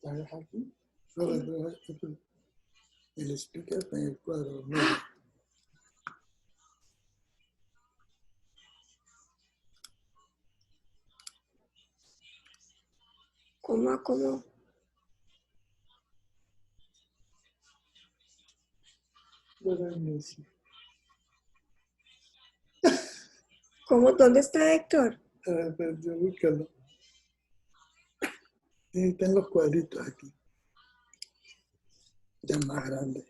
¿Estás aquí? Solo el speaker está en el cuadro. No. ¿Cómo? ¿Cómo? ¿Dónde está Héctor? Yo búscalo. Están los cuadritos aquí. Ya más grande.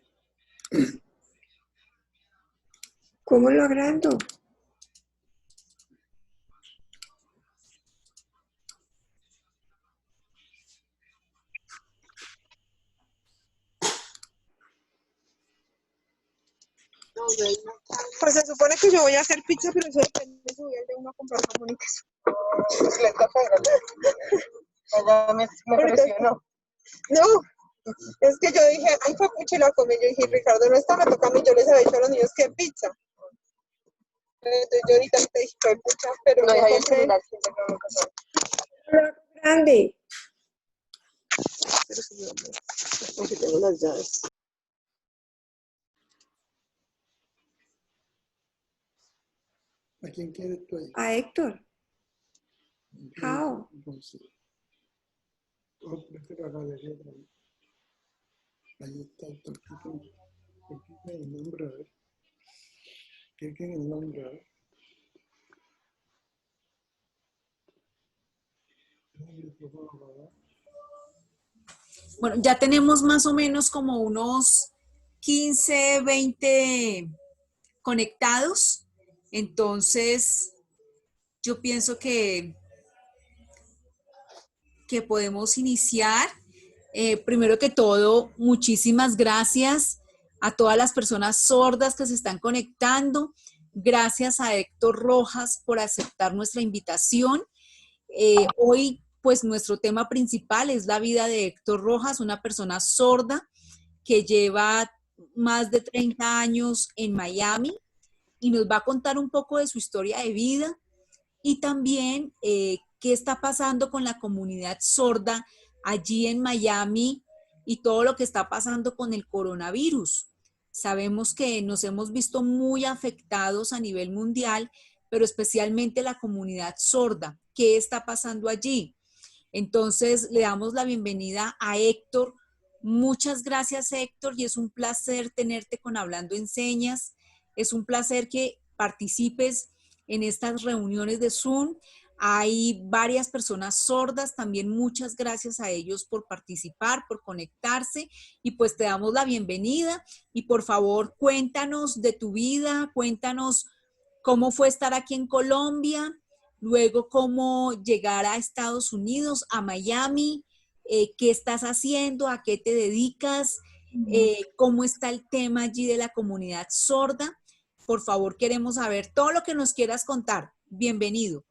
¿Cómo lo agrando? Pues se supone que yo voy a hacer pizza, pero eso depende si voy al de uno a comprar jamones. Allá me presionó. No, es que yo dije, ay, fue pucha y la comí. Yo dije, Ricardo no está, me toca a mí. Yo les había dicho a los niños que pizza. Entonces yo ahorita te dije, fue pucha, pero no compré. Grande. Pero sí, aunque tengo las llaves. ¿A quién quieres tú ahí? A Héctor. How? Prefiero la galería otra vez. Ahí está el toquito. Cliquen el nombre, a ver. Cliquen el nombre, a ver. Bueno, ya tenemos más o menos como unos 15, 20 conectados. Entonces, yo pienso que podemos iniciar. Primero que todo, muchísimas gracias a todas las personas sordas que se están conectando. Gracias a Héctor Rojas por aceptar nuestra invitación. Hoy, pues nuestro tema principal es la vida de Héctor Rojas, una persona sorda que lleva más de 30 años en Miami y nos va a contar un poco de su historia de vida y también qué está pasando con la comunidad sorda allí en Miami y todo lo que está pasando con el coronavirus. Sabemos que nos hemos visto muy afectados a nivel mundial, pero especialmente la comunidad sorda. ¿Qué está pasando allí? Entonces, le damos la bienvenida a Héctor. Muchas gracias, Héctor, y es un placer tenerte con Hablando en Señas. Es un placer que participes en estas reuniones de Zoom. Hay varias personas sordas, también muchas gracias a ellos por participar, por conectarse y pues te damos la bienvenida y por favor cuéntanos de tu vida, cuéntanos cómo fue estar aquí en Colombia, luego cómo llegar a Estados Unidos, a Miami, qué estás haciendo, a qué te dedicas, cómo está el tema allí de la comunidad sorda. Por favor, queremos saber todo lo que nos quieras contar. Bienvenido.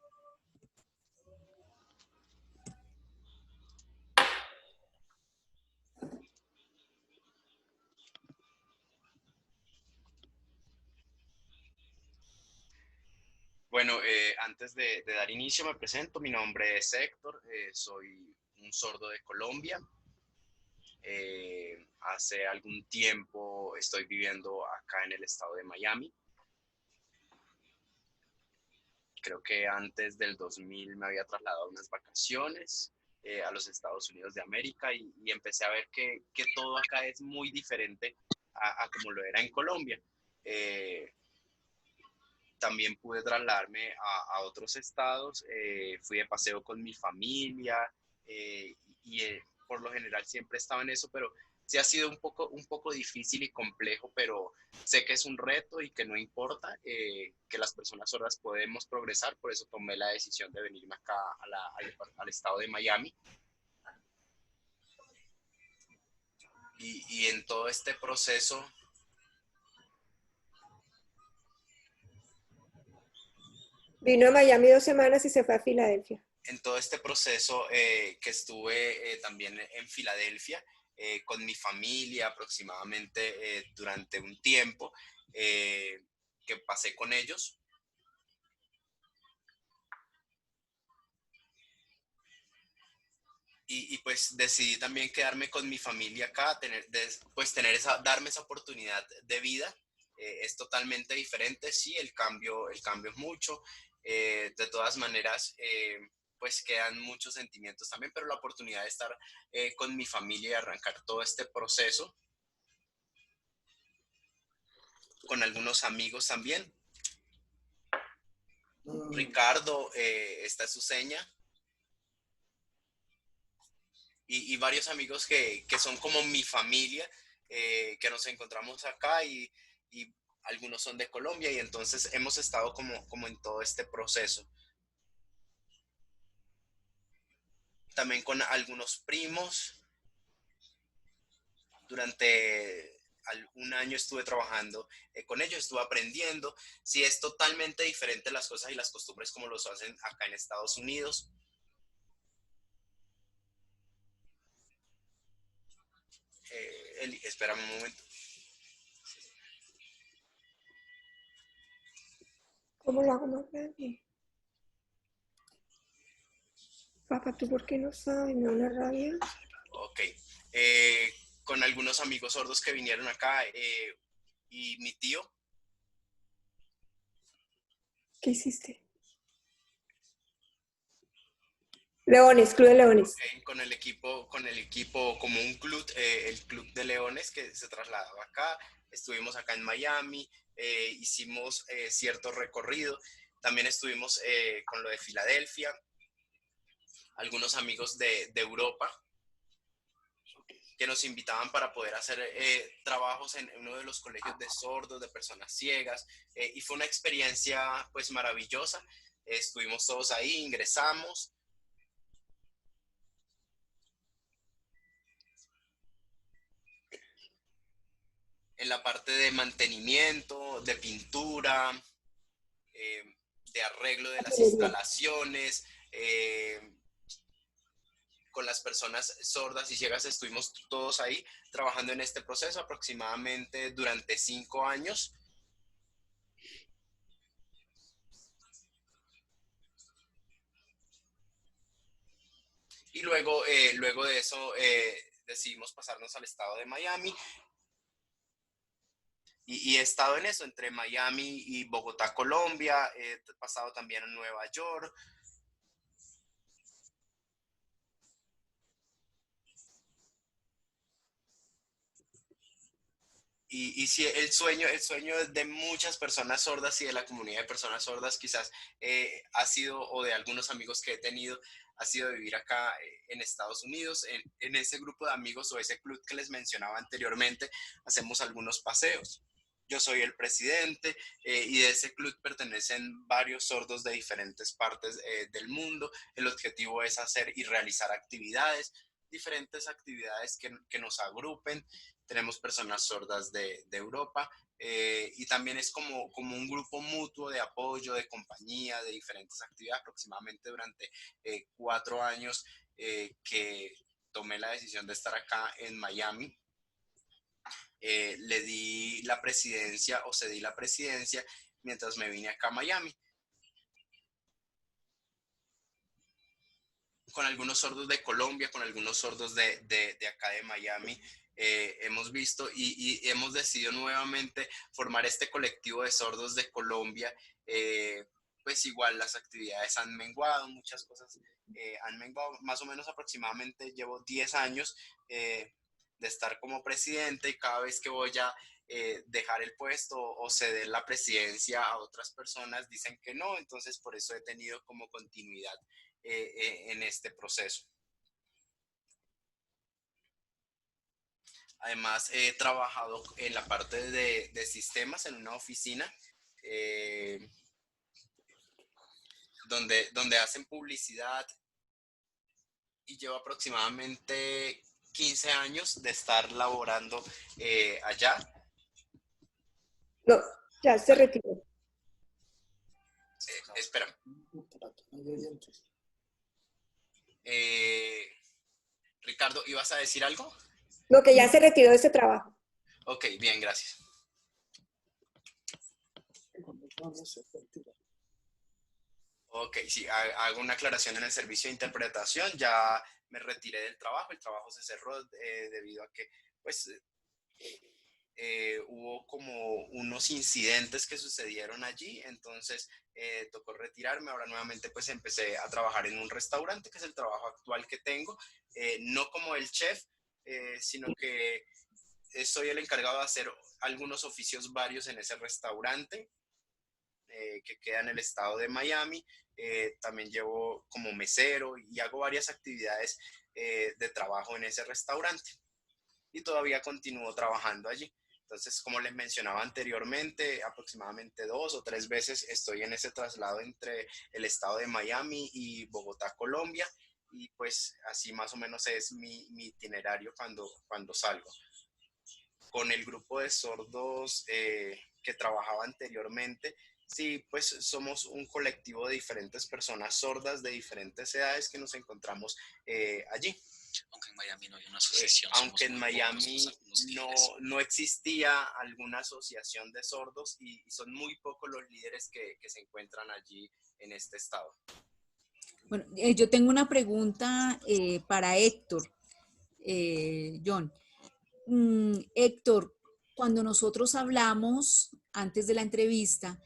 Bueno, antes de dar inicio me presento, mi nombre es Héctor, soy un sordo de Colombia. Hace algún tiempo estoy viviendo acá en el estado de Miami. Creo que antes del 2000 me había trasladado a unas vacaciones a los Estados Unidos de América y empecé a ver que todo acá es muy diferente a como lo era en Colombia. También pude trasladarme a otros estados, fui de paseo con mi familia por lo general siempre estaba en eso, pero sí ha sido un poco difícil y complejo, pero sé que es un reto y que no importa, que las personas sordas podemos progresar, por eso tomé la decisión de venirme acá al estado de Miami. Y en todo este proceso... Vino a Miami 2 semanas y se fue a Filadelfia. En todo este proceso que estuve también en Filadelfia con mi familia aproximadamente durante un tiempo que pasé con ellos. y pues decidí también quedarme con mi familia acá, darme esa oportunidad de vida. Es totalmente diferente, sí, el cambio es mucho. De todas maneras, pues quedan muchos sentimientos también, pero la oportunidad de estar con mi familia y arrancar todo este proceso, con algunos amigos también. Ricardo, esta es su seña. Y varios amigos que son como mi familia, que nos encontramos acá y algunos son de Colombia y entonces hemos estado como en todo este proceso. También con algunos primos. Durante un año estuve trabajando con ellos, estuve aprendiendo. Sí, es totalmente diferente las cosas y las costumbres como los hacen acá en Estados Unidos. Eli, espérame un momento. ¿Cómo lo hago más grande? Papá, ¿tú por qué no sabes? Me da una rabia. Ok. Con algunos amigos sordos que vinieron acá y mi tío. ¿Qué hiciste? Leones, Club de Leones. Okay, con el equipo como un club, el Club de Leones que se trasladaba acá. Estuvimos acá en Miami, hicimos cierto recorrido. También estuvimos con lo de Filadelfia. Algunos amigos de Europa que nos invitaban para poder hacer trabajos en uno de los colegios de sordos, de personas ciegas, y fue una experiencia pues maravillosa. Estuvimos todos ahí, ingresamos. En la parte de mantenimiento, de pintura, de arreglo de las instalaciones, con las personas sordas y ciegas estuvimos todos ahí trabajando en este proceso aproximadamente durante 5 años. Y luego de eso decidimos pasarnos al estado de Miami. Y he estado en eso, entre Miami y Bogotá, Colombia. He pasado también a Nueva York. Y sí, el sueño de muchas personas sordas y de la comunidad de personas sordas quizás ha sido, o de algunos amigos que he tenido, ha sido vivir acá en Estados Unidos. En ese grupo de amigos o ese club que les mencionaba anteriormente, hacemos algunos paseos. Yo soy el presidente y de ese club pertenecen varios sordos de diferentes partes del mundo. El objetivo es hacer y realizar diferentes actividades que nos agrupen. Tenemos personas sordas de Europa y también es como un grupo mutuo de apoyo, de compañía, de diferentes actividades, aproximadamente durante 4 años que tomé la decisión de estar acá en Miami. Le di la presidencia o cedí la presidencia mientras me vine acá a Miami. Con algunos sordos de Colombia, con algunos sordos de acá de Miami, hemos visto y hemos decidido nuevamente formar este colectivo de sordos de Colombia. Pues igual las actividades han menguado, muchas cosas han menguado. Más o menos aproximadamente llevo 10 años de estar como presidente y cada vez que voy a dejar el puesto o ceder la presidencia a otras personas dicen que no, entonces por eso he tenido como continuidad en este proceso. Además, he trabajado en la parte de sistemas en una oficina donde hacen publicidad y llevo aproximadamente 15 años de estar laborando allá. No, ya se retiró. Espera. Ricardo, ¿ibas a decir algo? No, que ya se retiró de ese trabajo. Ok, bien, gracias. Ok, sí, hago una aclaración en el servicio de interpretación. Ya me retiré del trabajo. El trabajo se cerró debido a que pues hubo como unos incidentes que sucedieron allí, entonces tocó retirarme. Ahora nuevamente pues empecé a trabajar en un restaurante, que es el trabajo actual que tengo, no como el chef, sino que soy el encargado de hacer algunos oficios varios en ese restaurante que queda en el estado de Miami. También llevo como mesero y hago varias actividades de trabajo en ese restaurante y todavía continúo trabajando allí. Entonces, como les mencionaba anteriormente, aproximadamente 2 o 3 veces estoy en ese traslado entre el estado de Miami y Bogotá, Colombia, y pues así más o menos es mi itinerario cuando salgo. Con el grupo de sordos que trabajaba anteriormente, sí, pues somos un colectivo de diferentes personas sordas de diferentes edades que nos encontramos allí. Aunque en Miami no hay una asociación. Aunque en Miami no existía alguna asociación de sordos y son muy pocos los líderes que se encuentran allí en este estado. Bueno, yo tengo una pregunta para Héctor, John. Héctor, cuando nosotros hablamos antes de la entrevista,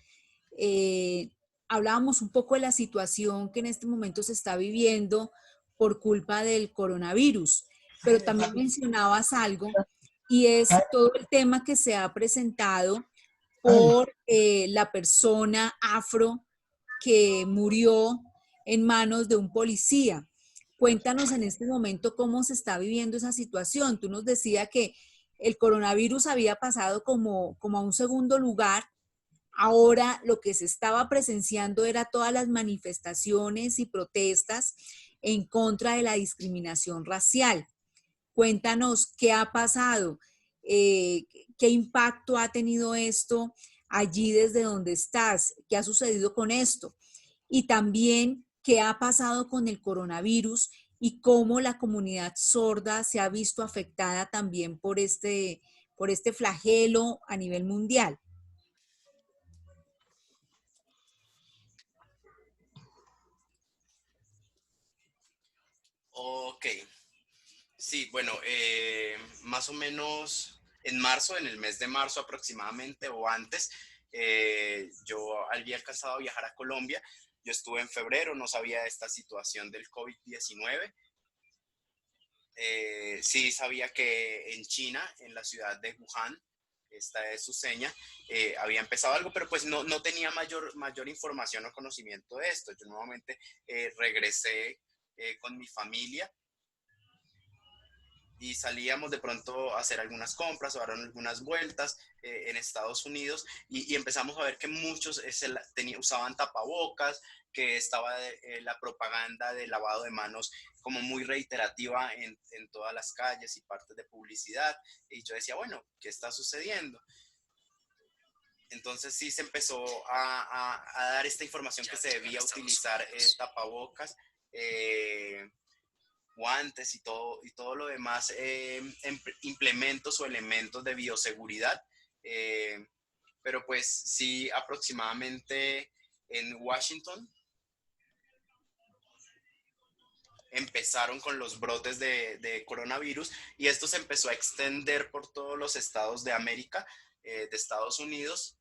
hablábamos un poco de la situación que en este momento se está viviendo por culpa del coronavirus, pero también mencionabas algo y es todo el tema que se ha presentado por la persona afro que murió en manos de un policía. Cuéntanos en este momento cómo se está viviendo esa situación. Tú nos decías que el coronavirus había pasado como a un segundo lugar. Ahora lo que se estaba presenciando era todas las manifestaciones y protestas en contra de la discriminación racial. Cuéntanos qué ha pasado, qué impacto ha tenido esto allí desde donde estás, qué ha sucedido con esto y también qué ha pasado con el coronavirus y cómo la comunidad sorda se ha visto afectada también por este flagelo a nivel mundial. Ok, sí, bueno, más o menos en marzo, en el mes de marzo aproximadamente o antes, yo había alcanzado a viajar a Colombia. Yo estuve en febrero, no sabía de esta situación del COVID-19. Sí sabía que en China, en la ciudad de Wuhan, esta es su seña, había empezado algo, pero pues no tenía mayor información o conocimiento de esto. Yo nuevamente regresé con mi familia y salíamos de pronto a hacer algunas compras o dar algunas vueltas en Estados Unidos y empezamos a ver que muchos usaban tapabocas, que estaba la propaganda de lavado de manos como muy reiterativa en todas las calles y partes de publicidad. Y yo decía, bueno, ¿qué está sucediendo? Entonces sí se empezó a dar esta información que se debía utilizar tapabocas, guantes y todo lo demás, implementos o elementos de bioseguridad. Pero pues sí, aproximadamente en Washington empezaron con los brotes de coronavirus y esto se empezó a extender por todos los estados de América, de Estados Unidos.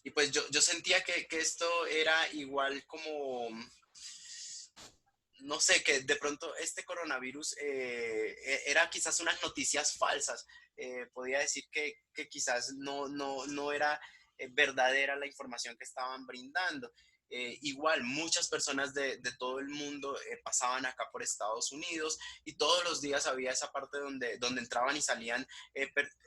Y pues yo sentía que esto era igual como, no sé, que de pronto este coronavirus era quizás unas noticias falsas. Podía decir que quizás no era verdadera la información que estaban brindando. Igual, muchas personas de todo el mundo pasaban acá por Estados Unidos y todos los días había esa parte donde entraban y salían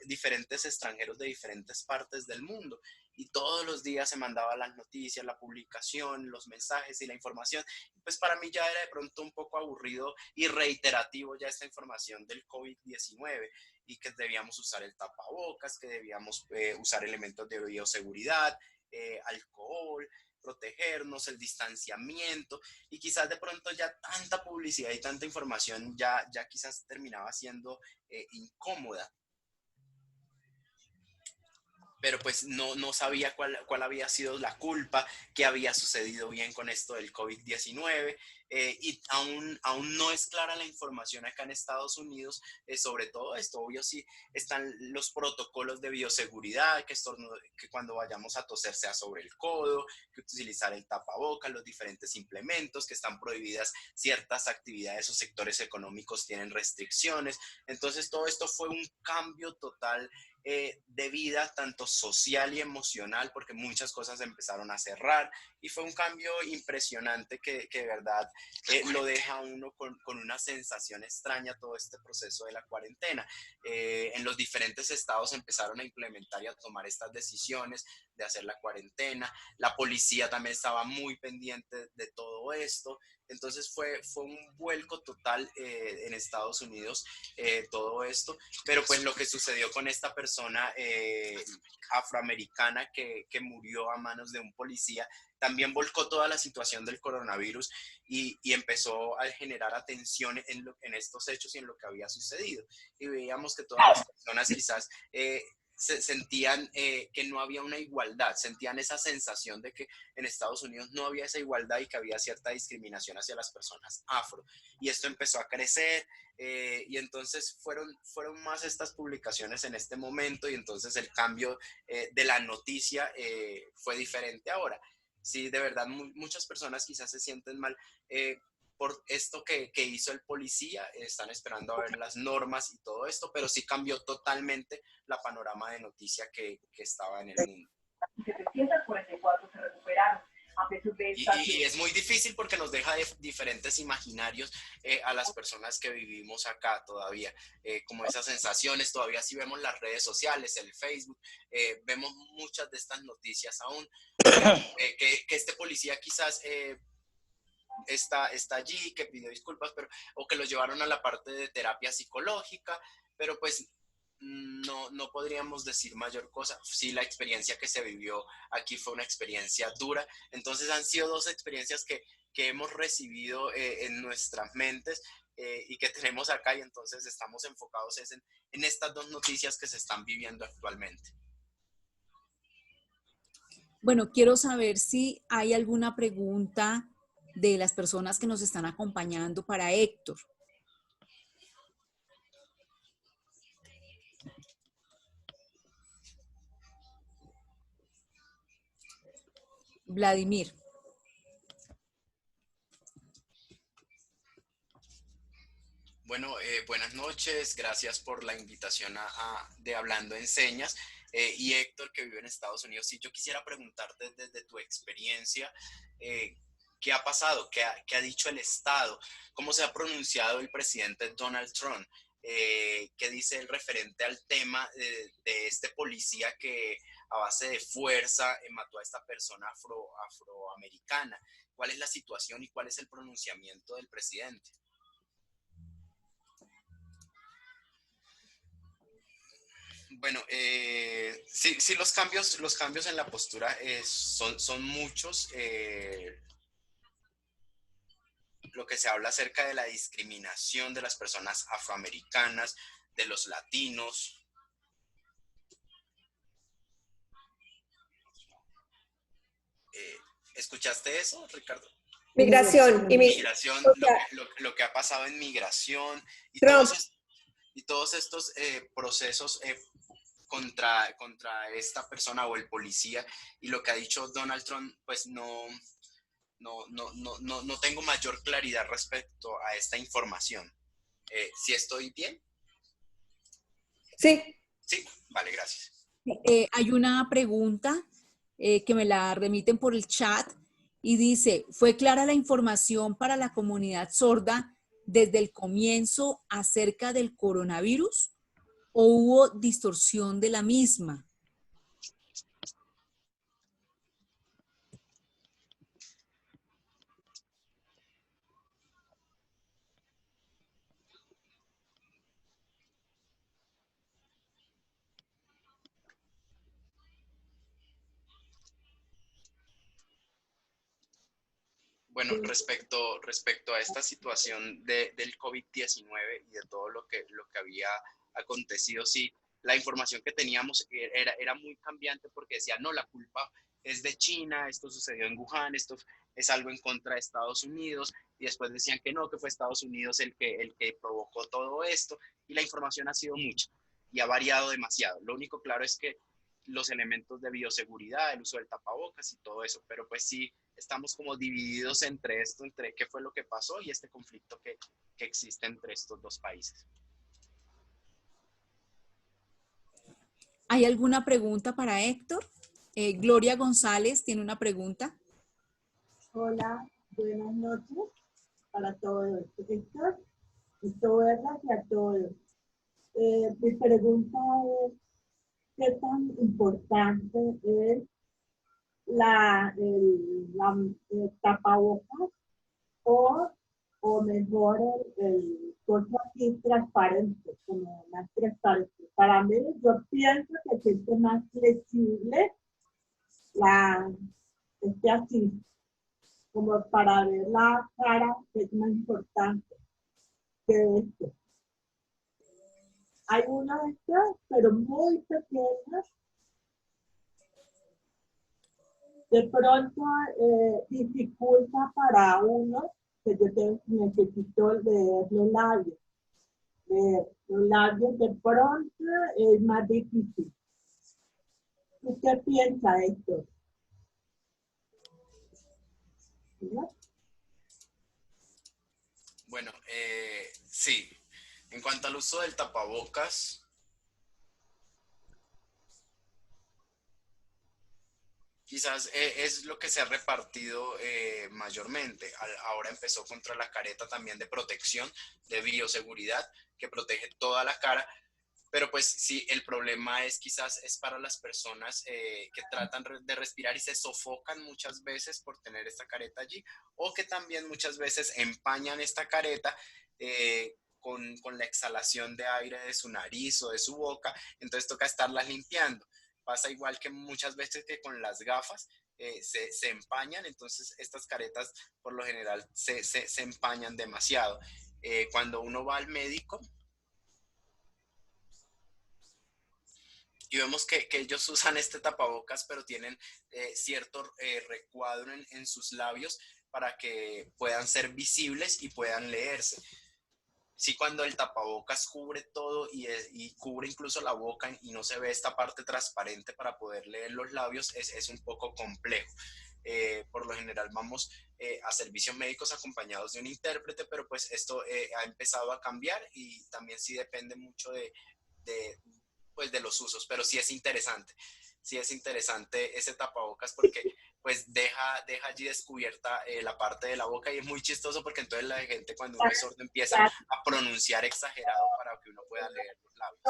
diferentes extranjeros de diferentes partes del mundo. Y todos los días se mandaban las noticias, la publicación, los mensajes y la información. Pues para mí ya era de pronto un poco aburrido y reiterativo ya esta información del COVID-19 y que debíamos usar el tapabocas, que debíamos usar elementos de bioseguridad, alcohol, protegernos, el distanciamiento, y quizás de pronto ya tanta publicidad y tanta información ya quizás terminaba siendo incómoda. Pero pues no sabía cuál había sido la culpa, qué había sucedido bien con esto del COVID-19. y aún no es clara la información acá en Estados Unidos sobre todo esto. Obvio sí están los protocolos de bioseguridad, que cuando vayamos a toser sea sobre el codo, que utilizar el tapabocas, los diferentes implementos, que están prohibidas ciertas actividades o sectores económicos tienen restricciones. Entonces todo esto fue un cambio total de vida, tanto social y emocional, porque muchas cosas empezaron a cerrar y fue un cambio impresionante que de verdad lo deja a uno con una sensación extraña todo este proceso de la cuarentena. En los diferentes estados empezaron a implementar y a tomar estas decisiones de hacer la cuarentena. La policía también estaba muy pendiente de todo esto. Entonces fue un vuelco total en Estados Unidos todo esto. Pero pues lo que sucedió con esta persona afroamericana que murió a manos de un policía también volcó toda la situación del coronavirus y empezó a generar atención en estos hechos y en lo que había sucedido. Y veíamos que todas las personas quizás se sentían que no había una igualdad, sentían esa sensación de que en Estados Unidos no había esa igualdad y que había cierta discriminación hacia las personas afro. Y esto empezó a crecer y entonces fueron más estas publicaciones en este momento y entonces el cambio de la noticia fue diferente ahora. Sí, de verdad, muchas personas quizás se sienten mal por esto que hizo el policía, están esperando a ver las normas y todo esto, pero sí cambió totalmente la panorama de noticia que estaba en el mundo. 744 se recuperaron. Y es muy difícil porque nos deja diferentes imaginarios a las personas que vivimos acá todavía, como esas sensaciones, todavía sí vemos las redes sociales, el Facebook, vemos muchas de estas noticias aún, que este policía quizás está allí, que pidió disculpas, o que lo llevaron a la parte de terapia psicológica, pero pues no podríamos decir mayor cosa. Sí, la experiencia que se vivió aquí fue una experiencia dura. Entonces han sido dos experiencias que hemos recibido en nuestras mentes y que tenemos acá, y entonces estamos enfocados en estas dos noticias que se están viviendo actualmente. Bueno, quiero saber si hay alguna pregunta de las personas que nos están acompañando para Héctor. Vladimir. Bueno, buenas noches, gracias por la invitación de Hablando en Señas. Y Héctor, que vive en Estados Unidos, sí, yo quisiera preguntarte desde tu experiencia, ¿qué ha pasado? ¿Qué ha dicho el Estado? ¿Cómo se ha pronunciado el presidente Donald Trump? ¿Qué dice el referente al tema de este policía que a base de fuerza mató a esta persona afroamericana? ¿Cuál es la situación y cuál es el pronunciamiento del presidente? Bueno, sí, los cambios en la postura son muchos. Lo que se habla acerca de la discriminación de las personas afroamericanas, de los latinos. ¿Escuchaste eso, Ricardo? Migración. Migración, lo que ha pasado en migración y todos estos procesos contra esta persona o el policía, y lo que ha dicho Donald Trump, pues no tengo mayor claridad respecto a esta información. ¿Sí estoy bien? Sí. Sí, vale, gracias. Hay una pregunta que me la remiten por el chat y dice, ¿fue clara la información para la comunidad sorda desde el comienzo acerca del coronavirus o hubo distorsión de la misma? Bueno, respecto a esta situación del COVID-19 y de todo lo que había acontecido, sí, la información que teníamos era muy cambiante porque decía, no, la culpa es de China, esto sucedió en Wuhan, esto es algo en contra de Estados Unidos, y después decían que no, que fue Estados Unidos el que provocó todo esto, y la información ha sido mucha y ha variado demasiado. Lo único claro es que los elementos de bioseguridad, el uso del tapabocas y todo eso, pero pues sí estamos como divididos entre esto, entre qué fue lo que pasó y este conflicto que existe entre estos dos países. ¿Hay alguna pregunta para Héctor? Gloria González tiene una pregunta. Hola, buenas noches para todos. Héctor, muchas gracias a todos. Mi pregunta es, ¿qué tan importante es el tapabocas o mejor el coso aquí transparente, como más transparente? Para mí, yo pienso que siente más flexible así, como para ver la cara, que es más importante que esto. Hay uno de estos, pero muy pequeños. De pronto dificulta para uno que yo necesito leer los labios. Leer los labios de pronto es más difícil. ¿Tú qué piensas, Héctor? ¿No? Bueno, sí. En cuanto al uso del tapabocas, quizás es lo que se ha repartido mayormente. Ahora empezó contra la careta también de protección, de bioseguridad, que protege toda la cara. Pero pues sí, el problema es quizás es para las personas que tratan de respirar y se sofocan muchas veces por tener esta careta allí, o que también muchas veces empañan esta careta con la exhalación de aire de su nariz o de su boca, entonces toca estarlas limpiando. Pasa igual que muchas veces que con las gafas se empañan, entonces estas caretas por lo general se empañan demasiado. Cuando uno va al médico, y vemos que ellos usan este tapabocas, pero tienen cierto recuadro en sus labios para que puedan ser visibles y puedan leerse. Sí, cuando el tapabocas cubre todo y cubre incluso la boca y no se ve esta parte transparente para poder leer los labios, es un poco complejo. Por lo general vamos a servicios médicos acompañados de un intérprete, pero pues esto ha empezado a cambiar y también sí depende mucho pues de los usos, pero sí es interesante ese tapabocas porque pues deja allí descubierta la parte de la boca y es muy chistoso porque entonces la gente cuando uno es sordo empieza a pronunciar exagerado para que uno pueda leer los labios.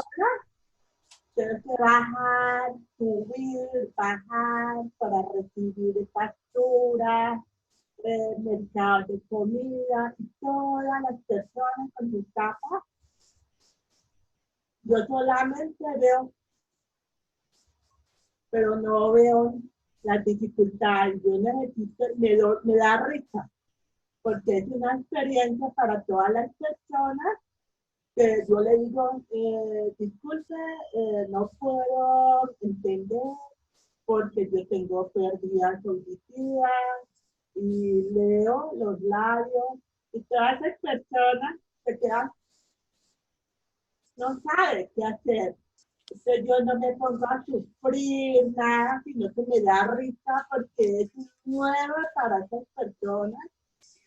Tienes que bajar, subir, bajar para recibir facturas, mercados de comida y todas las personas con sus capas. Yo solamente veo, pero no veo las dificultades. Yo necesito, me da risa, porque es una experiencia para todas las personas que yo le digo, disculpe, no puedo entender porque yo tengo pérdidas auditivas y leo los labios y todas esas personas se quedan, no sabe qué hacer. Entonces yo no me pongo a sufrir nada, sino que me da risa porque es nuevo para esas personas,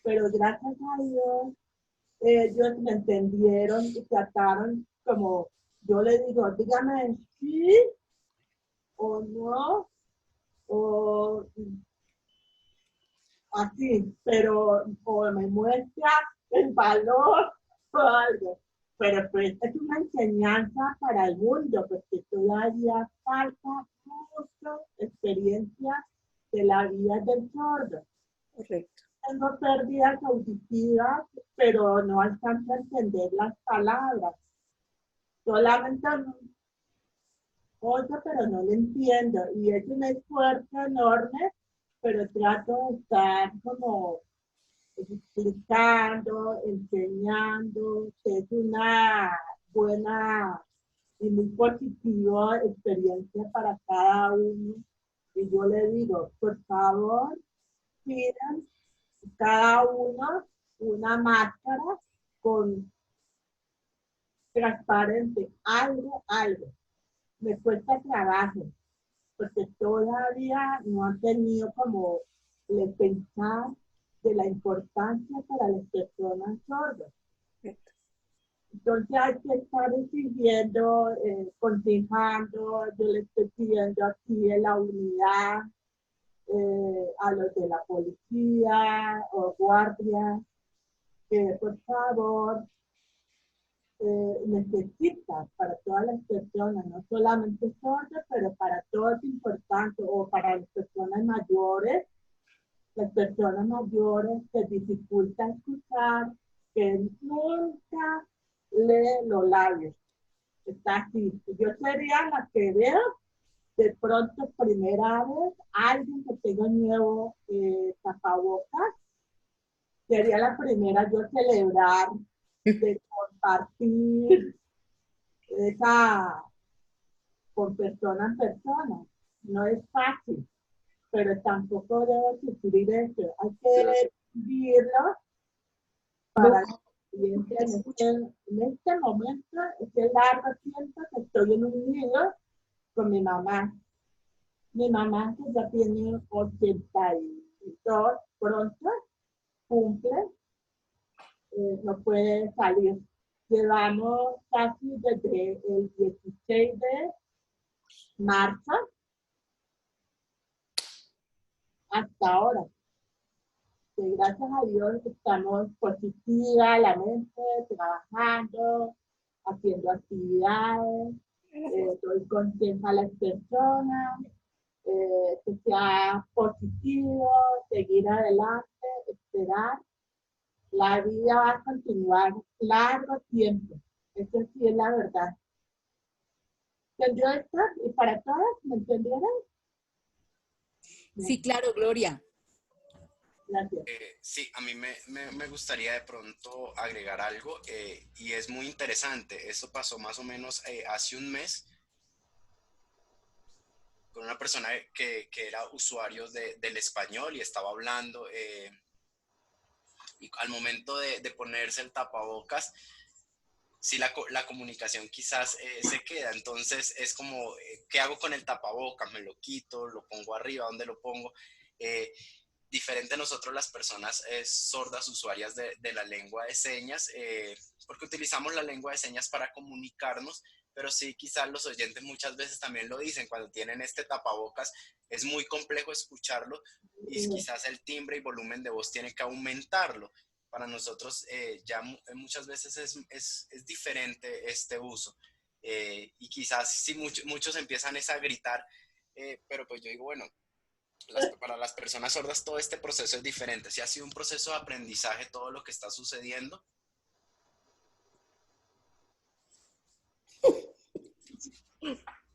pero gracias a Dios ellos me entendieron y trataron como yo le digo, dígame sí o no, o así, pero o me muestra el valor o algo. Pero pues es una enseñanza para el mundo, porque todavía falta mucha experiencia de la vida del sordo. Correcto. Tengo pérdidas auditivas, pero no alcanzo a entender las palabras. Solamente oigo, pero no lo entiendo. Y es un esfuerzo enorme, pero trato de estar como explicando, enseñando, que es una buena y muy positiva experiencia para cada uno Y yo le digo, por favor, pidan cada uno una máscara con transparente, algo. Me cuesta trabajo, porque todavía no han tenido como el pensar de la importancia para las personas sordas. Entonces hay que estar exigiendo, aconsejando, yo le estoy pidiendo aquí en la unidad, a los de la policía o guardia, que por favor necesita para todas las personas, no solamente sordas, pero para todos es importante, o para las personas mayores que dificulta escuchar, que nunca lee los labios. Está así. Yo sería la que veo de pronto primera vez alguien que tenga nuevo tapabocas. Sería la primera yo celebrar, de compartir esa con persona en persona. No es fácil, pero tampoco debe sufrir eso. Hay que vivirlo para el siguiente. En este momento, este largo tiempo que estoy en un nido con mi mamá. Mi mamá, que ya tiene 82, pronto cumple, no puede salir. Llevamos casi desde el 16 de marzo hasta ahora. Que gracias a Dios estamos positiva, la mente, trabajando, haciendo actividades, doy consejo a las personas, que sea positivo, seguir adelante, esperar. La vida va a continuar largo tiempo. Eso sí es la verdad. ¿Entendió esto? ¿Y para todos? ¿Me entendieron? Sí, claro, Gloria. Gracias. Sí, a mí me gustaría de pronto agregar algo y es muy interesante. Esto pasó más o menos hace un mes con una persona que era usuario del español y estaba hablando y al momento de ponerse el tapabocas, sí la comunicación quizás se queda. Entonces es como, ¿qué hago con el tapabocas? ¿Me lo quito? ¿Lo pongo arriba? ¿Dónde lo pongo? Diferente a nosotros las personas sordas, usuarias de la lengua de señas, porque utilizamos la lengua de señas para comunicarnos, pero sí, quizás los oyentes muchas veces también lo dicen, cuando tienen este tapabocas es muy complejo escucharlo y quizás el timbre y volumen de voz tiene que aumentarlo. Para nosotros ya muchas veces es diferente este uso. Y quizás sí muchos empiezan a gritar, pero pues yo digo, bueno, para las personas sordas todo este proceso es diferente. Sí ha sido un proceso de aprendizaje todo lo que está sucediendo.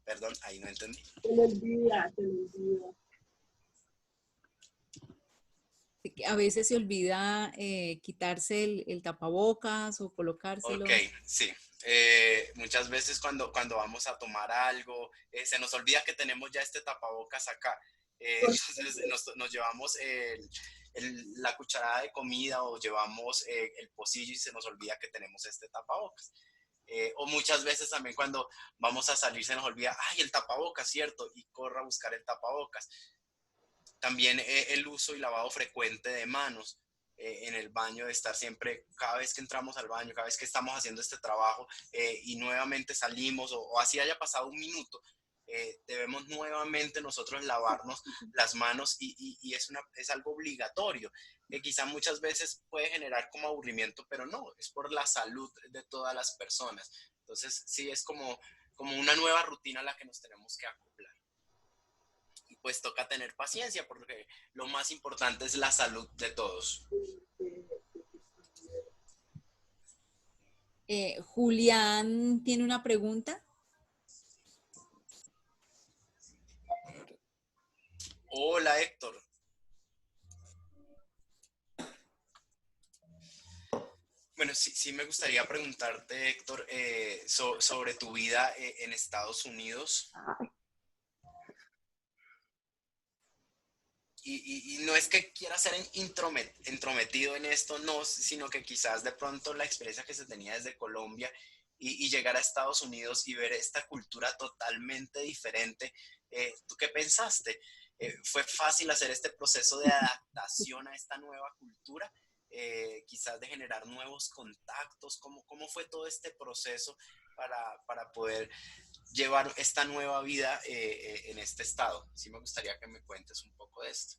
Perdón, ahí no entendí. Se le olvida. A veces se olvida quitarse el tapabocas o colocárselo. Ok, sí. Muchas veces cuando vamos a tomar algo, se nos olvida que tenemos ya este tapabocas acá. Entonces nos llevamos la cucharada de comida o llevamos el pocillo y se nos olvida que tenemos este tapabocas. O muchas veces también cuando vamos a salir se nos olvida, ¡ay, el tapabocas, cierto! Y corre a buscar el tapabocas. También el uso y lavado frecuente de manos en el baño, de estar siempre, cada vez que entramos al baño, cada vez que estamos haciendo este trabajo y nuevamente salimos o así haya pasado un minuto, debemos nuevamente nosotros lavarnos las manos y es algo obligatorio, que quizá muchas veces puede generar como aburrimiento, pero no, es por la salud de todas las personas. Entonces sí es como una nueva rutina a la que nos tenemos que acoplar. Y pues toca tener paciencia porque lo más importante es la salud de todos. Julián tiene una pregunta. Hola, Héctor. Bueno, sí me gustaría preguntarte, Héctor, sobre tu vida en Estados Unidos. y no es que quiera ser entrometido en esto, no, sino que quizás de pronto la experiencia que se tenía desde Colombia y llegar a Estados Unidos y ver esta cultura totalmente diferente, ¿tú qué pensaste? ¿Fue fácil hacer este proceso de adaptación a esta nueva cultura? Quizás de generar nuevos contactos, ¿cómo fue todo este proceso para poder llevar esta nueva vida en este estado? Sí me gustaría que me cuentes un poco de esto.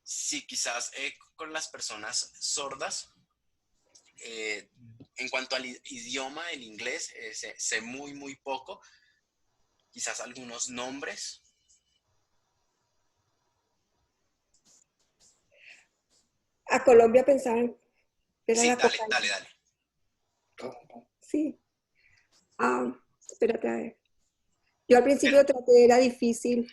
Sí, quizás con las personas sordas, en cuanto al idioma, el inglés, sé muy poco, quizás algunos nombres. A Colombia pensaban que era Sí, la dale, cocaína. dale. Sí. Espérate a ver. Yo al principio traté, era difícil.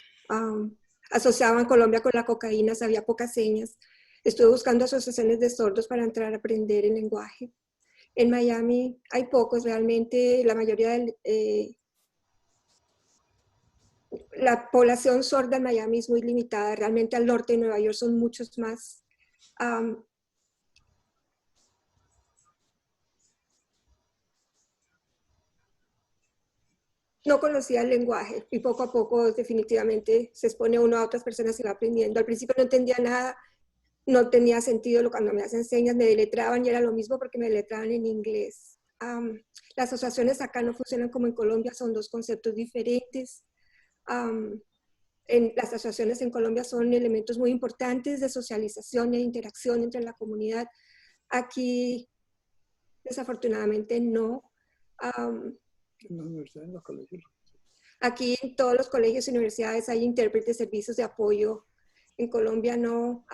Asociaban Colombia con la cocaína, sabía pocas señas. Estuve buscando asociaciones de sordos para entrar a aprender el lenguaje. En Miami hay pocos realmente, la mayoría la población sorda en Miami es muy limitada, realmente al norte de Nueva York son muchos más. No conocía el lenguaje y poco a poco definitivamente se expone uno a otras personas y va aprendiendo. Al principio no entendía nada, no tenía sentido cuando me hacen señas, me deletraban y era lo mismo porque me deletraban en inglés. Las asociaciones acá no funcionan como en Colombia, son dos conceptos diferentes. Las asociaciones en Colombia son elementos muy importantes de socialización e interacción entre la comunidad. Aquí, desafortunadamente, no. En la universidad, en los colegios. Aquí en todos los colegios y universidades hay intérpretes, servicios de apoyo. En Colombia no.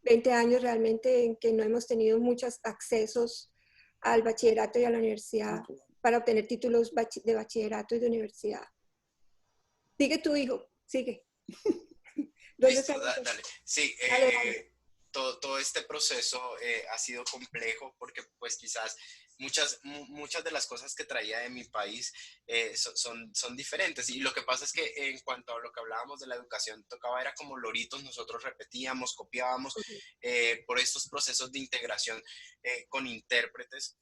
20 años realmente en que no hemos tenido muchos accesos al bachillerato y a la universidad para obtener títulos de bachillerato y de universidad. Sigue tu hijo, sigue. Listo, dale. Sí, todo este proceso ha sido complejo porque pues quizás muchas de las cosas que traía de mi país son diferentes. Y lo que pasa es que en cuanto a lo que hablábamos de la educación, tocaba era como loritos, nosotros repetíamos, copiábamos por estos procesos de integración con intérpretes.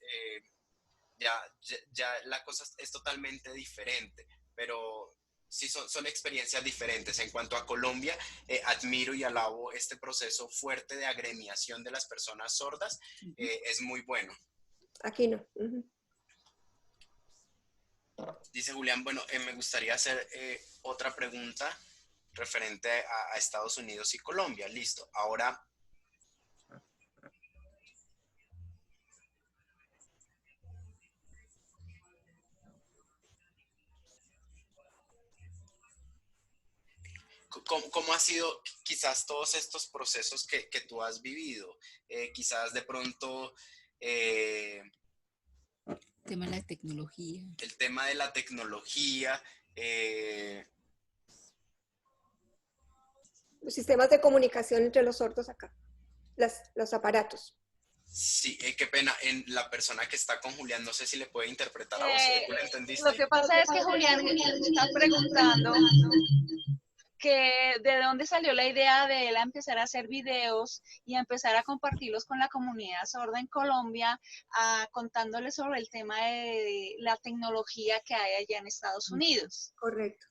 Ya la cosa es totalmente diferente, pero sí son experiencias diferentes. En cuanto a Colombia, admiro y alabo este proceso fuerte de agremiación de las personas sordas, es muy bueno. Aquí no. Dice Julián, bueno, me gustaría hacer otra pregunta referente a Estados Unidos y Colombia. Listo, ahora... ¿Cómo ha sido quizás todos estos procesos que tú has vivido? Quizás de pronto... el tema de la tecnología. El tema de la tecnología. Los sistemas de comunicación entre los sordos acá, los aparatos. Sí, qué pena. En la persona que está con Julián, no sé si le puede interpretar a vos. ¿Tú le entendiste? Lo que pasa es que Julián está preguntando que de dónde salió la idea de él a empezar a hacer videos y a empezar a compartirlos con la comunidad sorda en Colombia, contándoles sobre el tema de la tecnología que hay allá en Estados Unidos. Correcto.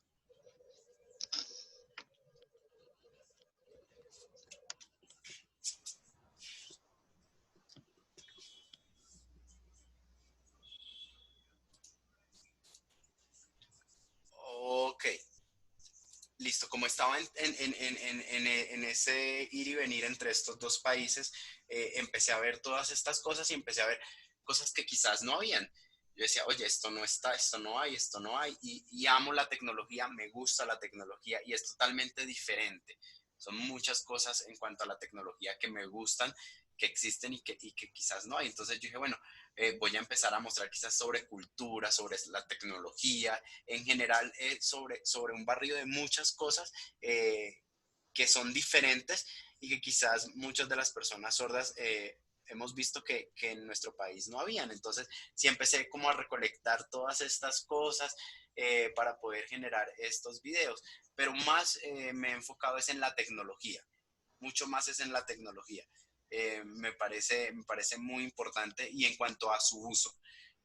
Ok. Listo, como estaba en ese ir y venir entre estos dos países, empecé a ver todas estas cosas y empecé a ver cosas que quizás no habían. Yo decía, oye, esto no está, esto no hay, y amo la tecnología, me gusta la tecnología y es totalmente diferente. Son muchas cosas en cuanto a la tecnología que me gustan, que existen y que quizás no hay. Entonces yo dije, bueno, voy a empezar a mostrar quizás sobre cultura, sobre la tecnología, en general sobre un barrio de muchas cosas que son diferentes y que quizás muchas de las personas sordas hemos visto que en nuestro país no habían. Entonces sí empecé como a recolectar todas estas cosas para poder generar estos videos, pero más me he enfocado es en la tecnología, mucho más es en la tecnología. Me parece muy importante, y en cuanto a su uso,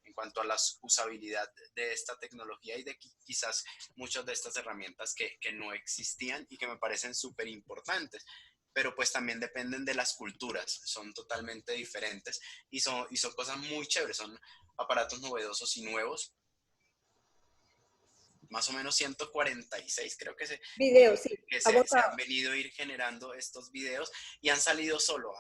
en cuanto a la usabilidad de esta tecnología y de quizás muchas de estas herramientas que no existían y que me parecen súper importantes, pero pues también dependen de las culturas, son totalmente diferentes y son cosas muy chéveres, son aparatos novedosos y nuevos. Más o menos 146 creo que Video, sí. se han venido a ir generando estos videos, y han salido solo,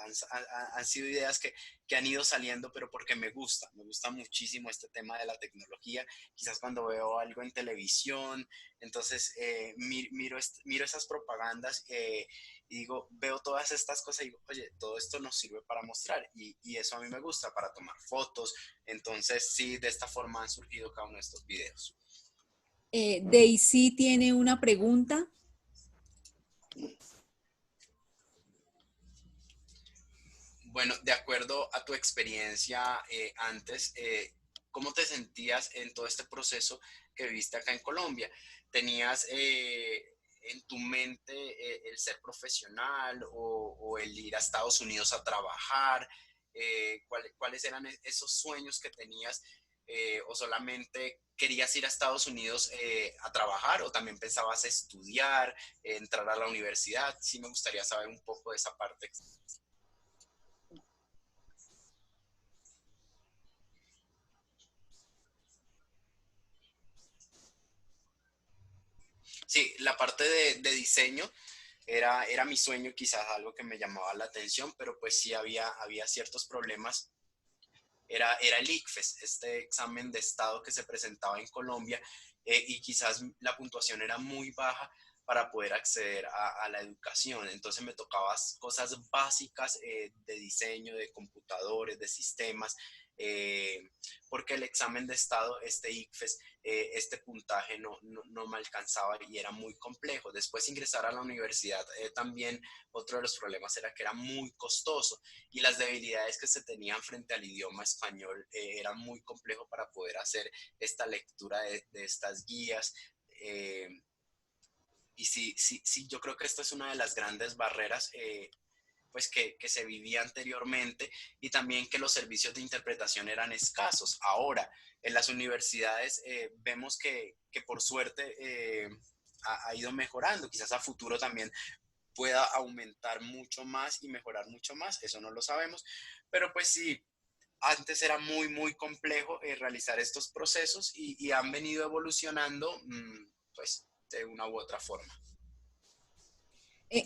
han sido ideas que han ido saliendo, pero porque me gusta muchísimo este tema de la tecnología. Quizás cuando veo algo en televisión, entonces miro esas propagandas y digo, veo todas estas cosas y digo, oye, todo esto nos sirve para mostrar, y eso a mí me gusta, para tomar fotos. Entonces sí, de esta forma han surgido cada uno de estos videos. Daisy tiene una pregunta. Bueno, de acuerdo a tu experiencia antes, ¿cómo te sentías en todo este proceso que viviste acá en Colombia? ¿Tenías en tu mente el ser profesional o el ir a Estados Unidos a trabajar? ¿Cuáles eran esos sueños que tenías? ¿O solamente querías ir a Estados Unidos a trabajar, o también pensabas estudiar, entrar a la universidad? Sí, me gustaría saber un poco de esa parte. Sí, la parte de diseño era mi sueño, quizás algo que me llamaba la atención, pero pues sí había ciertos problemas. Era el ICFES, este examen de estado que se presentaba en Colombia, y quizás la puntuación era muy baja para poder acceder a la educación. Entonces me tocaba cosas básicas de diseño, de computadores, de sistemas, porque el examen de estado, este ICFES, este puntaje no me alcanzaba y era muy complejo. Después ingresar a la universidad, también otro de los problemas era que era muy costoso, y las debilidades que se tenían frente al idioma español eran muy complejo para poder hacer esta lectura de estas guías. Y sí, yo creo que esta es una de las grandes barreras pues que se vivía anteriormente, y también que los servicios de interpretación eran escasos. Ahora, en las universidades vemos que por suerte ha ido mejorando. Quizás a futuro también pueda aumentar mucho más y mejorar mucho más, eso no lo sabemos, pero pues sí, antes era muy, muy complejo realizar estos procesos, y han venido evolucionando pues de una u otra forma.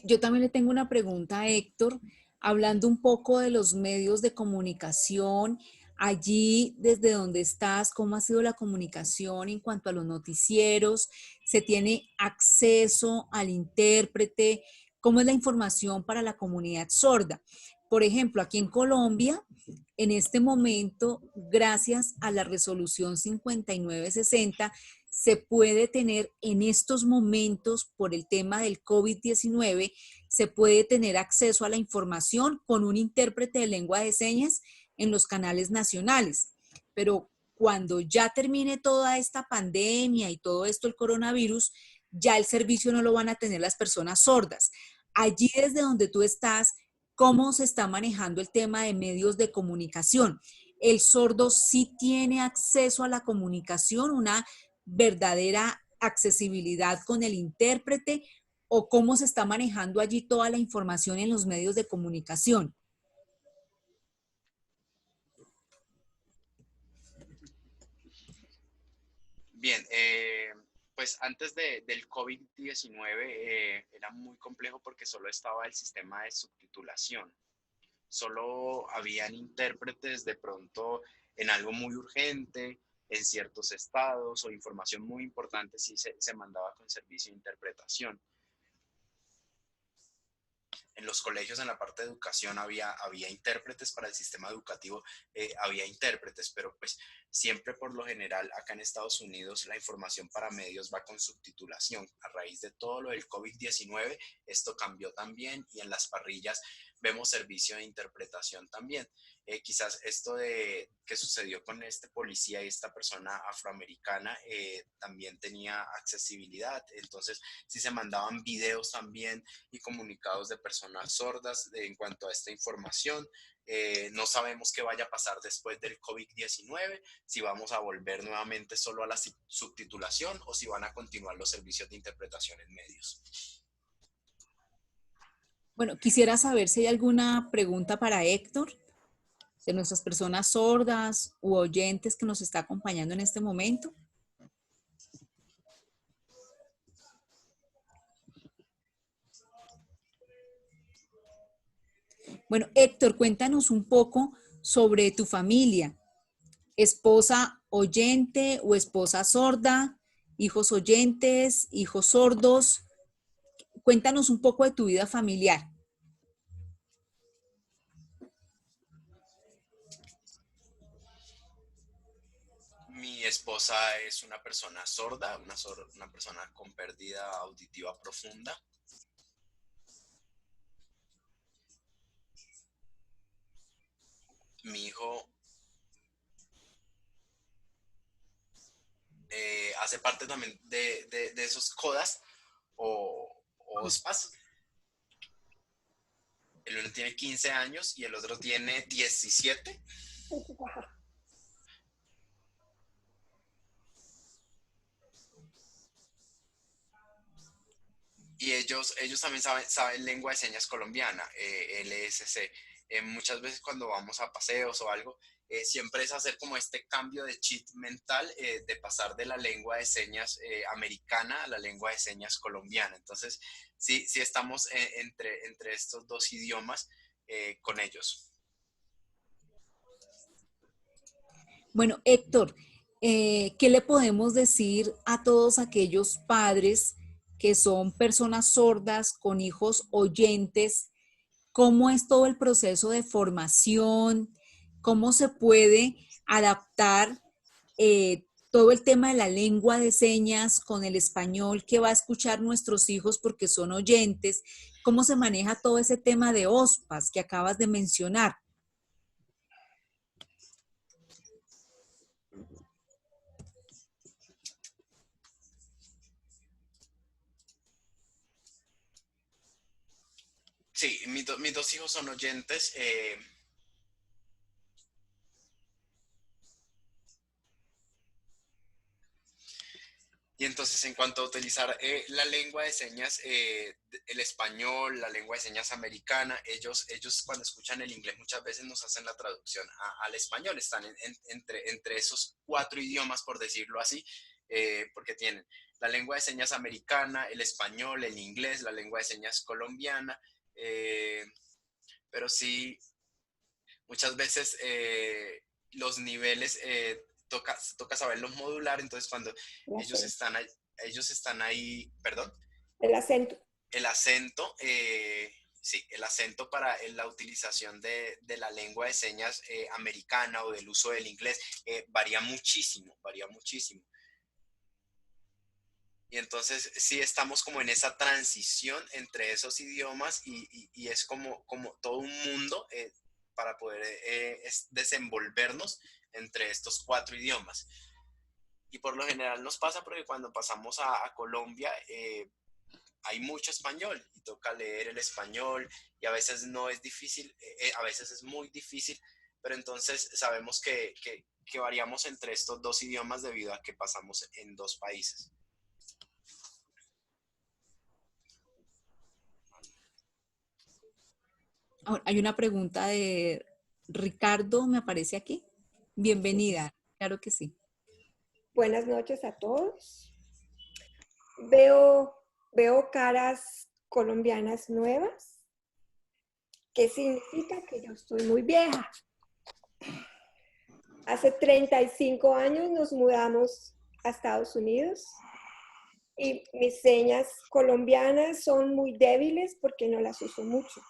Yo también le tengo una pregunta a Héctor, hablando un poco de los medios de comunicación. Allí, desde donde estás, ¿cómo ha sido la comunicación en cuanto a los noticieros? ¿Se tiene acceso al intérprete? ¿Cómo es la información para la comunidad sorda? Por ejemplo, aquí en Colombia, en este momento, gracias a la resolución 5960, se puede tener en estos momentos, por el tema del COVID-19, se puede tener acceso a la información con un intérprete de lengua de señas en los canales nacionales. Pero cuando ya termine toda esta pandemia y todo esto, el coronavirus, ya el servicio no lo van a tener las personas sordas. Allí desde donde tú estás, ¿cómo se está manejando el tema de medios de comunicación? ¿El sordo sí tiene acceso a la comunicación, una verdadera accesibilidad con el intérprete, o cómo se está manejando allí toda la información en los medios de comunicación? Bien, pues antes del COVID-19 era muy complejo porque solo estaba el sistema de subtitulación. Solo habían intérpretes de pronto en algo muy urgente, en ciertos estados, o información muy importante si se mandaba con servicio de interpretación. En los colegios, en la parte de educación, había intérpretes para el sistema educativo, había intérpretes, pero pues siempre por lo general acá en Estados Unidos la información para medios va con subtitulación. A raíz de todo lo del COVID-19, esto cambió también, y en las parrillas vemos servicio de interpretación también. Quizás esto que sucedió con este policía y esta persona afroamericana también tenía accesibilidad, entonces sí se mandaban videos también y comunicados de personas sordas en cuanto a esta información. No sabemos qué vaya a pasar después del COVID-19, si vamos a volver nuevamente solo a la subtitulación o si van a continuar los servicios de interpretación en medios. Bueno, quisiera saber si hay alguna pregunta para Héctor, de nuestras personas sordas u oyentes que nos está acompañando en este momento. Bueno, Héctor, cuéntanos un poco sobre tu familia. ¿Esposa oyente o esposa sorda? ¿Hijos oyentes? ¿Hijos sordos? Cuéntanos un poco de tu vida familiar. Mi esposa es una persona sorda, una persona con pérdida auditiva profunda. Mi hijo hace parte también de esos CODAS o OSPAS. El uno tiene 15 años y el otro tiene 17. Y ellos también saben lengua de señas colombiana, LSC. Muchas veces cuando vamos a paseos o algo, siempre es hacer como este cambio de chip mental, de pasar de la lengua de señas americana a la lengua de señas colombiana. Entonces, sí estamos entre estos dos idiomas con ellos. Bueno, Héctor, ¿qué le podemos decir a todos aquellos padres que son personas sordas con hijos oyentes? ¿Cómo es todo el proceso de formación? ¿Cómo se puede adaptar todo el tema de la lengua de señas con el español que va a escuchar nuestros hijos porque son oyentes? ¿Cómo se maneja todo ese tema de OSPAS que acabas de mencionar? Sí, mis dos hijos son oyentes. Y entonces, en cuanto a utilizar la lengua de señas, el español, la lengua de señas americana, ellos cuando escuchan el inglés muchas veces nos hacen la traducción al español. Están entre esos 4 idiomas, por decirlo así, porque tienen la lengua de señas americana, el español, el inglés, la lengua de señas colombiana, pero sí, muchas veces los niveles toca saberlos modular, entonces cuando ellos están ahí, perdón. El acento. El acento, sí, el acento para la utilización de la lengua de señas americana o del uso del inglés varía muchísimo. Y entonces sí estamos como en esa transición entre esos idiomas y es como todo un mundo para poder desenvolvernos entre estos 4 idiomas. Y por lo general nos pasa porque cuando pasamos a Colombia hay mucho español y toca leer el español y a veces no es difícil, a veces es muy difícil, pero entonces sabemos que variamos entre estos 2 idiomas debido a que pasamos en 2 países. Hay una pregunta de Ricardo, me aparece aquí. Bienvenida, claro que sí. Buenas noches a todos. Veo caras colombianas nuevas. ¿Qué significa? Que yo estoy muy vieja. Hace 35 años nos mudamos a Estados Unidos y mis señas colombianas son muy débiles porque no las uso mucho.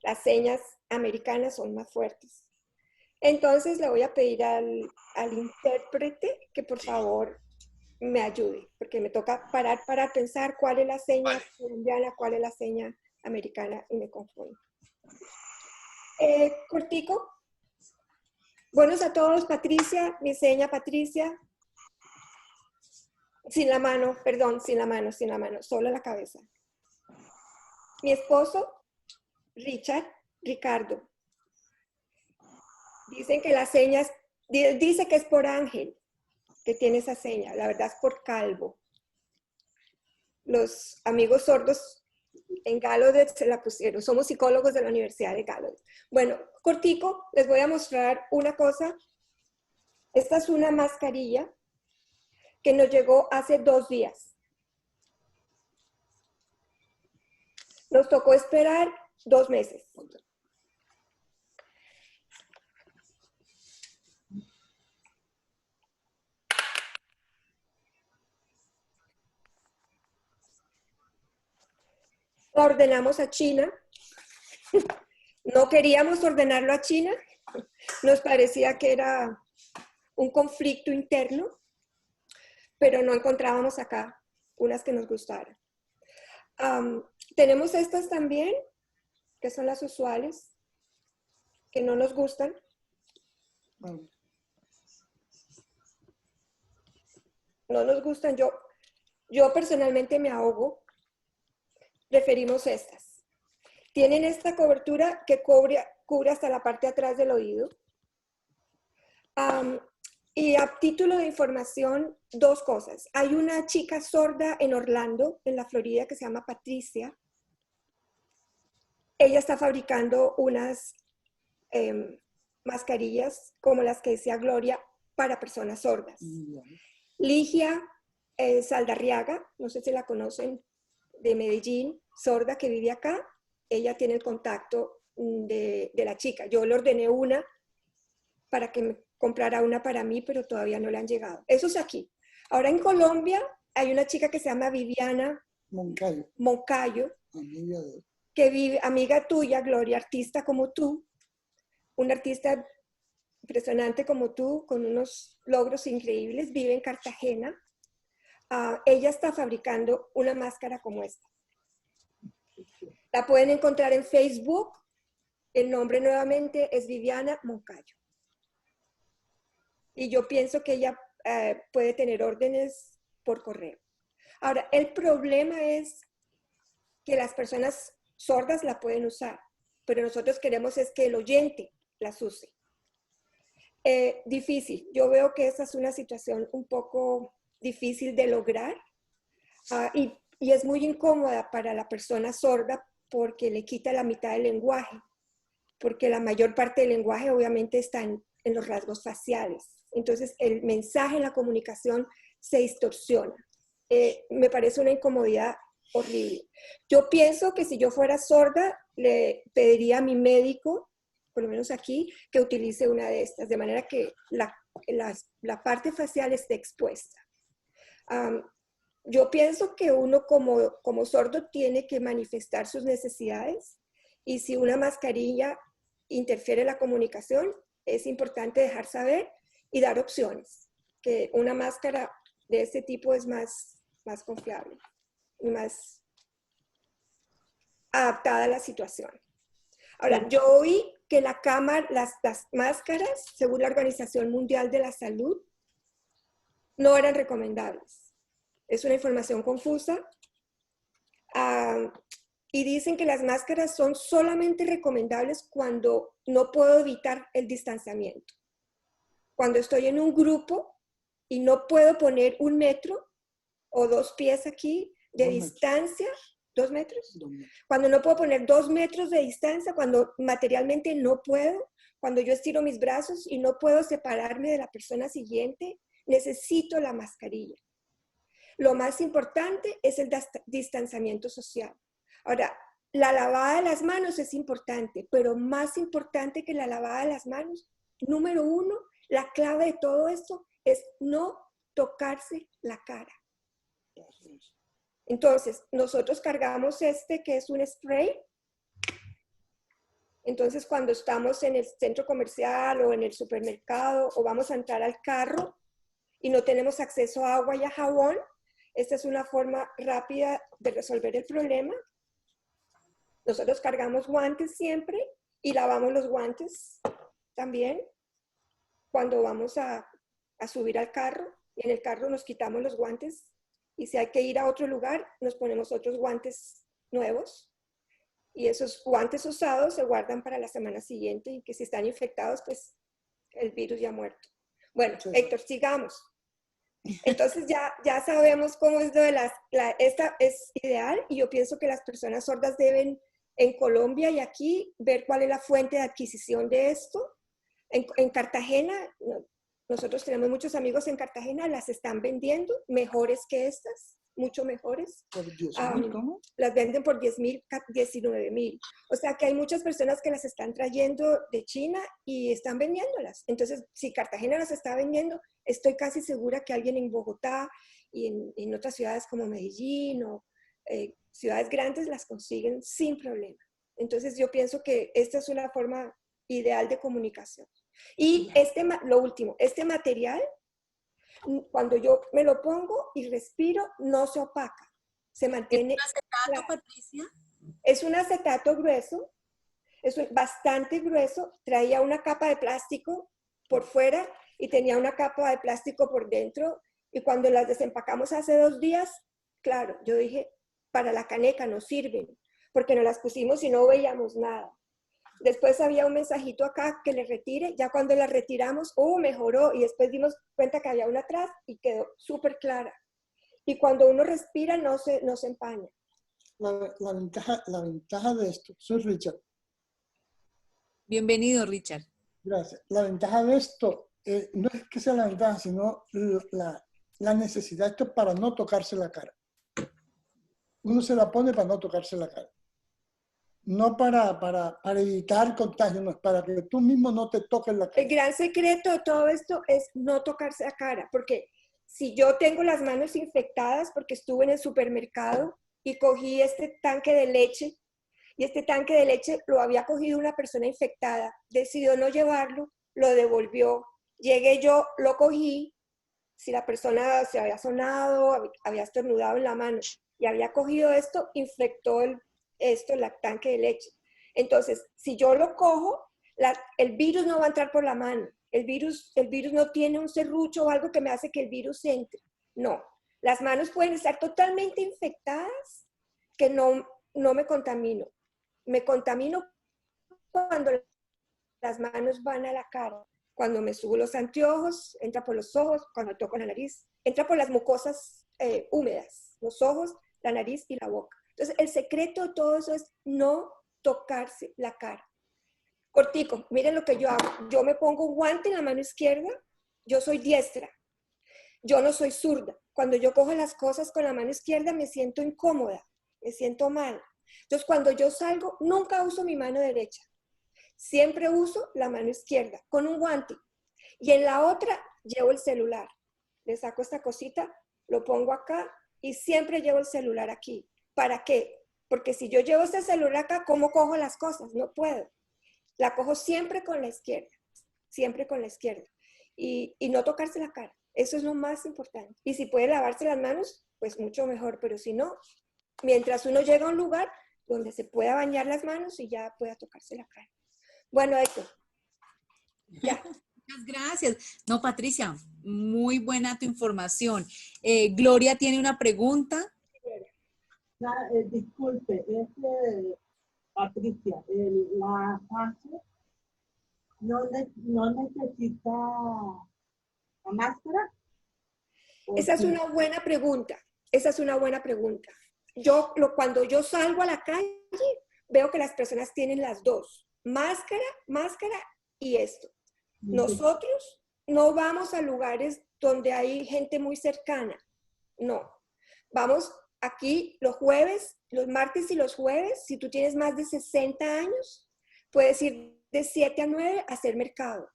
Las señas americanas son más fuertes. Entonces le voy a pedir al intérprete que por favor me ayude, porque me toca parar para pensar cuál es la seña colombiana, cuál es la seña americana y me confundo. Cortico. Buenos a todos, Patricia, mi seña Patricia. Sin la mano, perdón, sin la mano, solo la cabeza. Mi esposo, Ricardo. Dicen que las señas, dice que es por Ángel, que tiene esa seña, la verdad es por Calvo. Los amigos sordos en Gallaudet se la pusieron, somos psicólogos de la Universidad de Gallaudet. Bueno, cortico, les voy a mostrar una cosa. Esta es una mascarilla que nos llegó hace 2 días. Nos tocó esperar 2 meses. La ordenamos a China. No queríamos ordenarlo a China. Nos parecía que era un conflicto interno, pero no encontrábamos acá unas que nos gustaran. Tenemos estas también, que son las usuales, que no nos gustan. No nos gustan. Yo personalmente me ahogo. Preferimos estas. Tienen esta cobertura que cubre hasta la parte de atrás del oído. Y a título de información, 2 cosas. Hay una chica sorda en Orlando, en la Florida, que se llama Patricia. Ella está fabricando unas mascarillas como las que decía Gloria para personas sordas. Ligia Saldarriaga, no sé si la conocen, de Medellín, sorda, que vive acá. Ella tiene el contacto de la chica. Yo le ordené una para que me comprara una para mí, pero todavía no le han llegado. Eso es aquí. Ahora en Colombia hay una chica que se llama Viviana Moncayo, que vive, amiga tuya, Gloria, artista como tú, una artista impresionante como tú, con unos logros increíbles, vive en Cartagena. Ella está fabricando una máscara como esta. La pueden encontrar en Facebook. El nombre nuevamente es Viviana Moncayo. Y yo pienso que ella puede tener órdenes por correo. Ahora, el problema es que las personas sordas la pueden usar, pero nosotros queremos es que el oyente las use. Difícil. Yo veo que esa es una situación un poco difícil de lograr y es muy incómoda para la persona sorda porque le quita la mitad del lenguaje, porque la mayor parte del lenguaje obviamente está en los rasgos faciales. Entonces el mensaje en la comunicación se distorsiona. Me parece una incomodidad horrible. Yo pienso que si yo fuera sorda, le pediría a mi médico, por lo menos aquí, que utilice una de estas, de manera que la parte facial esté expuesta. Yo pienso que uno como sordo tiene que manifestar sus necesidades y si una mascarilla interfiere en la comunicación, es importante dejar saber y dar opciones, que una máscara de este tipo es más confiable y más adaptada a la situación. Ahora, yo oí que las máscaras, según la Organización Mundial de la Salud, no eran recomendables. Es una información confusa. Y dicen que las máscaras son solamente recomendables cuando no puedo evitar el distanciamiento. Cuando estoy en un grupo y no puedo poner 1 metro o 2 pies aquí de distancia, 2 metros. Cuando no puedo poner 2 metros de distancia, cuando materialmente no puedo, cuando yo estiro mis brazos y no puedo separarme de la persona siguiente, necesito la mascarilla. Lo más importante es el distanciamiento social. Ahora, la lavada de las manos es importante, pero más importante que la lavada de las manos, número 1, la clave de todo esto es no tocarse la cara. Entonces, nosotros cargamos que es un spray. Entonces, cuando estamos en el centro comercial o en el supermercado o vamos a entrar al carro y no tenemos acceso a agua y a jabón, esta es una forma rápida de resolver el problema. Nosotros cargamos guantes siempre y lavamos los guantes también cuando vamos a subir al carro. Y en el carro nos quitamos los guantes y si hay que ir a otro lugar, nos ponemos otros guantes nuevos. Y esos guantes usados se guardan para la semana siguiente y que si están infectados, pues el virus ya ha muerto. Bueno, Sí. Héctor, sigamos. Entonces ya sabemos cómo es lo de esta es ideal y yo pienso que las personas sordas deben en Colombia y aquí ver cuál es la fuente de adquisición de esto. En Cartagena, nosotros tenemos muchos amigos en Cartagena, las están vendiendo mejores que estas, mucho mejores. Por 10.000, ¿cómo? Las venden por 10.000, 19.000. O sea que hay muchas personas que las están trayendo de China y están vendiéndolas. Entonces, si Cartagena las está vendiendo, estoy casi segura que alguien en Bogotá y en otras ciudades como Medellín o ciudades grandes las consiguen sin problema. Entonces, yo pienso que esta es una forma ideal de comunicación. Y lo último, este material, cuando yo me lo pongo y respiro, no se opaca. Se mantiene. ¿Es un acetato, Patricia? Es un acetato grueso, bastante grueso. Traía una capa de plástico por fuera y tenía una capa de plástico por dentro. Y cuando las desempacamos hace 2 días, claro, yo dije, para la caneca no sirven, porque nos las pusimos y no veíamos nada. Después había un mensajito acá que le retire, ya cuando la retiramos, mejoró, y después dimos cuenta que había una atrás y quedó súper clara. Y cuando uno respira no se empaña. La ventaja de esto, soy Richard. Bienvenido, Richard. Gracias. La ventaja de esto no es que sea la ventaja, sino la necesidad de esto para no tocarse la cara. Uno se la pone para no tocarse la cara. No para evitar contagio, no, es para que tú mismo no te toques la cara. El gran secreto de todo esto es no tocarse la cara, porque si yo tengo las manos infectadas porque estuve en el supermercado y cogí este tanque de leche, y este tanque de leche lo había cogido una persona infectada, decidió no llevarlo, lo devolvió, llegué yo, lo cogí, si la persona se había sonado, había estornudado en la mano y había cogido esto, infectó el tanque de leche. Entonces, si yo lo cojo, el virus no va a entrar por la mano. El virus no tiene un serrucho o algo que me hace que el virus entre. No. Las manos pueden estar totalmente infectadas que no me contamino. Me contamino cuando las manos van a la cara. Cuando me subo los anteojos, entra por los ojos, cuando toco la nariz, entra por las mucosas húmedas, los ojos, la nariz y la boca. Entonces, el secreto de todo eso es no tocarse la cara. Cortico, miren lo que yo hago. Yo me pongo un guante en la mano izquierda, yo soy diestra, yo no soy zurda. Cuando yo cojo las cosas con la mano izquierda me siento incómoda, me siento mal. Entonces, cuando yo salgo, nunca uso mi mano derecha. Siempre uso la mano izquierda con un guante. Y en la otra llevo el celular. Le saco esta cosita, lo pongo acá y siempre llevo el celular aquí. ¿Para qué? Porque si yo llevo este celular acá, ¿cómo cojo las cosas? No puedo. La cojo siempre con la izquierda. Siempre con la izquierda. Y no tocarse la cara. Eso es lo más importante. Y si puede lavarse las manos, pues mucho mejor. Pero si no, mientras uno llega a un lugar donde se pueda bañar las manos y ya pueda tocarse la cara. Bueno, Héctor. Ya. Muchas gracias. No, Patricia, muy buena tu información. Gloria tiene una pregunta. Disculpe, Patricia, la fase no necesita la máscara. Esa es una buena pregunta. Esa es una buena pregunta. Cuando yo salgo a la calle, veo que las personas tienen las dos. Máscara y esto. Nosotros no vamos a lugares donde hay gente muy cercana. No. Vamos aquí los jueves, los martes y los jueves. Si tú tienes más de 60 años, puedes ir de 7 a 9 a hacer mercado.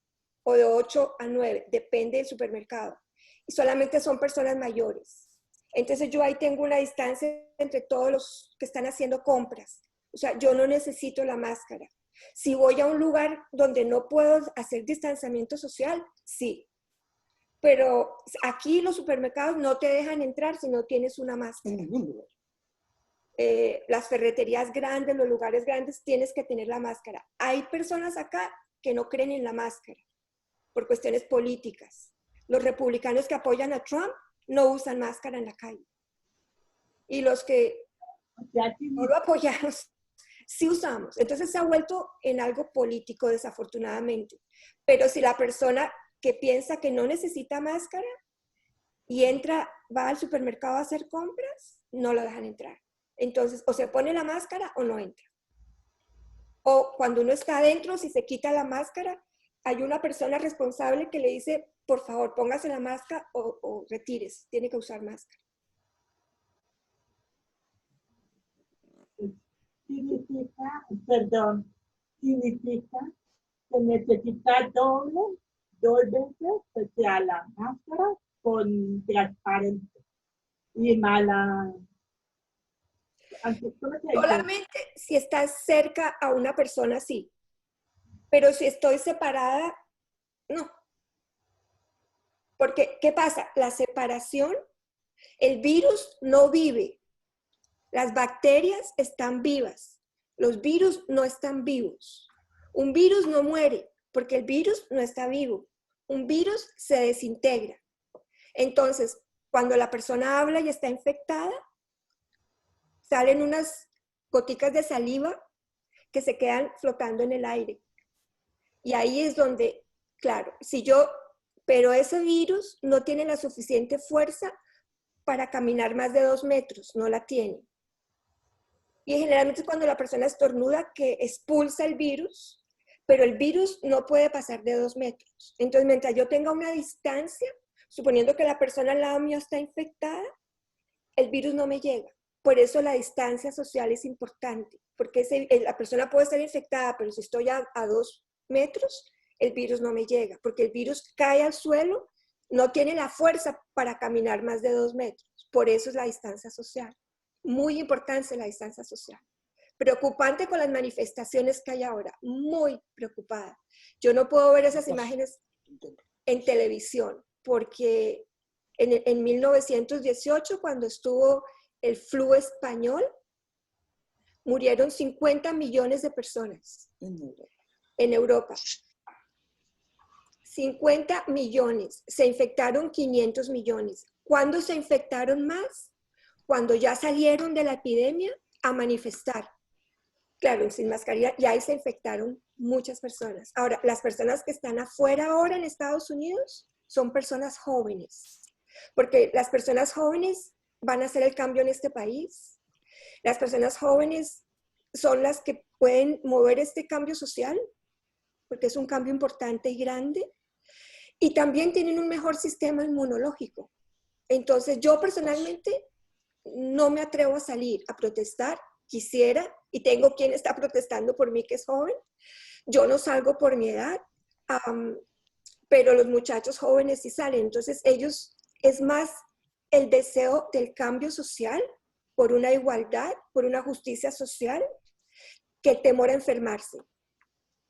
O de 8 a 9, depende del supermercado. Y solamente son personas mayores. Entonces yo ahí tengo una distancia entre todos los que están haciendo compras. O sea, yo no necesito la máscara. Si voy a un lugar donde no puedo hacer distanciamiento social, sí. Pero aquí los supermercados no te dejan entrar si no tienes una máscara. En ningún lugar. las ferreterías grandes, los lugares grandes, tienes que tener la máscara. Hay personas acá que no creen en la máscara por cuestiones políticas. Los republicanos que apoyan a Trump no usan máscara en la calle. Y los que no lo apoyaron, sí usamos. Entonces se ha vuelto en algo político, desafortunadamente. Pero si la persona que piensa que no necesita máscara y va al supermercado a hacer compras, no lo dejan entrar. Entonces, o se pone la máscara o no entra. O cuando uno está adentro, si se quita la máscara, hay una persona responsable que le dice, por favor, póngase la máscara o retírese, tiene que usar máscara. Significa que necesita dos veces que sea la máscara con transparente y mala. Solamente si estás cerca a una persona, sí. Pero si estoy separada, no. Porque, ¿qué pasa? La separación, el virus no vive. Las bacterias están vivas. Los virus no están vivos. Un virus no muere porque el virus no está vivo. Un virus se desintegra. Entonces, cuando la persona habla y está infectada, salen unas goticas de saliva que se quedan flotando en el aire. Y ahí es donde, claro, pero ese virus no tiene la suficiente fuerza para caminar más de 2 metros, no la tiene. Y generalmente es cuando la persona estornuda que expulsa el virus, pero el virus no puede pasar de 2 metros. Entonces, mientras yo tenga una distancia, suponiendo que la persona al lado mío está infectada, el virus no me llega. Por eso la distancia social es importante, porque la persona puede estar infectada, pero si estoy a 2 metros, el virus no me llega, porque el virus cae al suelo, no tiene la fuerza para caminar más de 2 metros. Por eso es la distancia social. Muy importante la distancia social. Preocupante con las manifestaciones que hay ahora, muy preocupada. Yo no puedo ver esas imágenes en televisión, porque en 1918, cuando estuvo el flu español, murieron 50 millones de personas en Europa. 50 millones, se infectaron 500 millones. ¿Cuándo se infectaron más? Cuando ya salieron de la epidemia a manifestar. Claro, sin mascarilla, y ahí se infectaron muchas personas. Ahora, las personas que están afuera ahora en Estados Unidos son personas jóvenes, porque las personas jóvenes van a hacer el cambio en este país. Las personas jóvenes son las que pueden mover este cambio social, porque es un cambio importante y grande, y también tienen un mejor sistema inmunológico. Entonces, yo personalmente no me atrevo a salir a protestar, quisiera, y tengo quien está protestando por mí que es joven. Yo no salgo por mi edad, pero los muchachos jóvenes sí salen. Entonces, ellos, es más el deseo del cambio social, por una igualdad, por una justicia social, que el temor a enfermarse.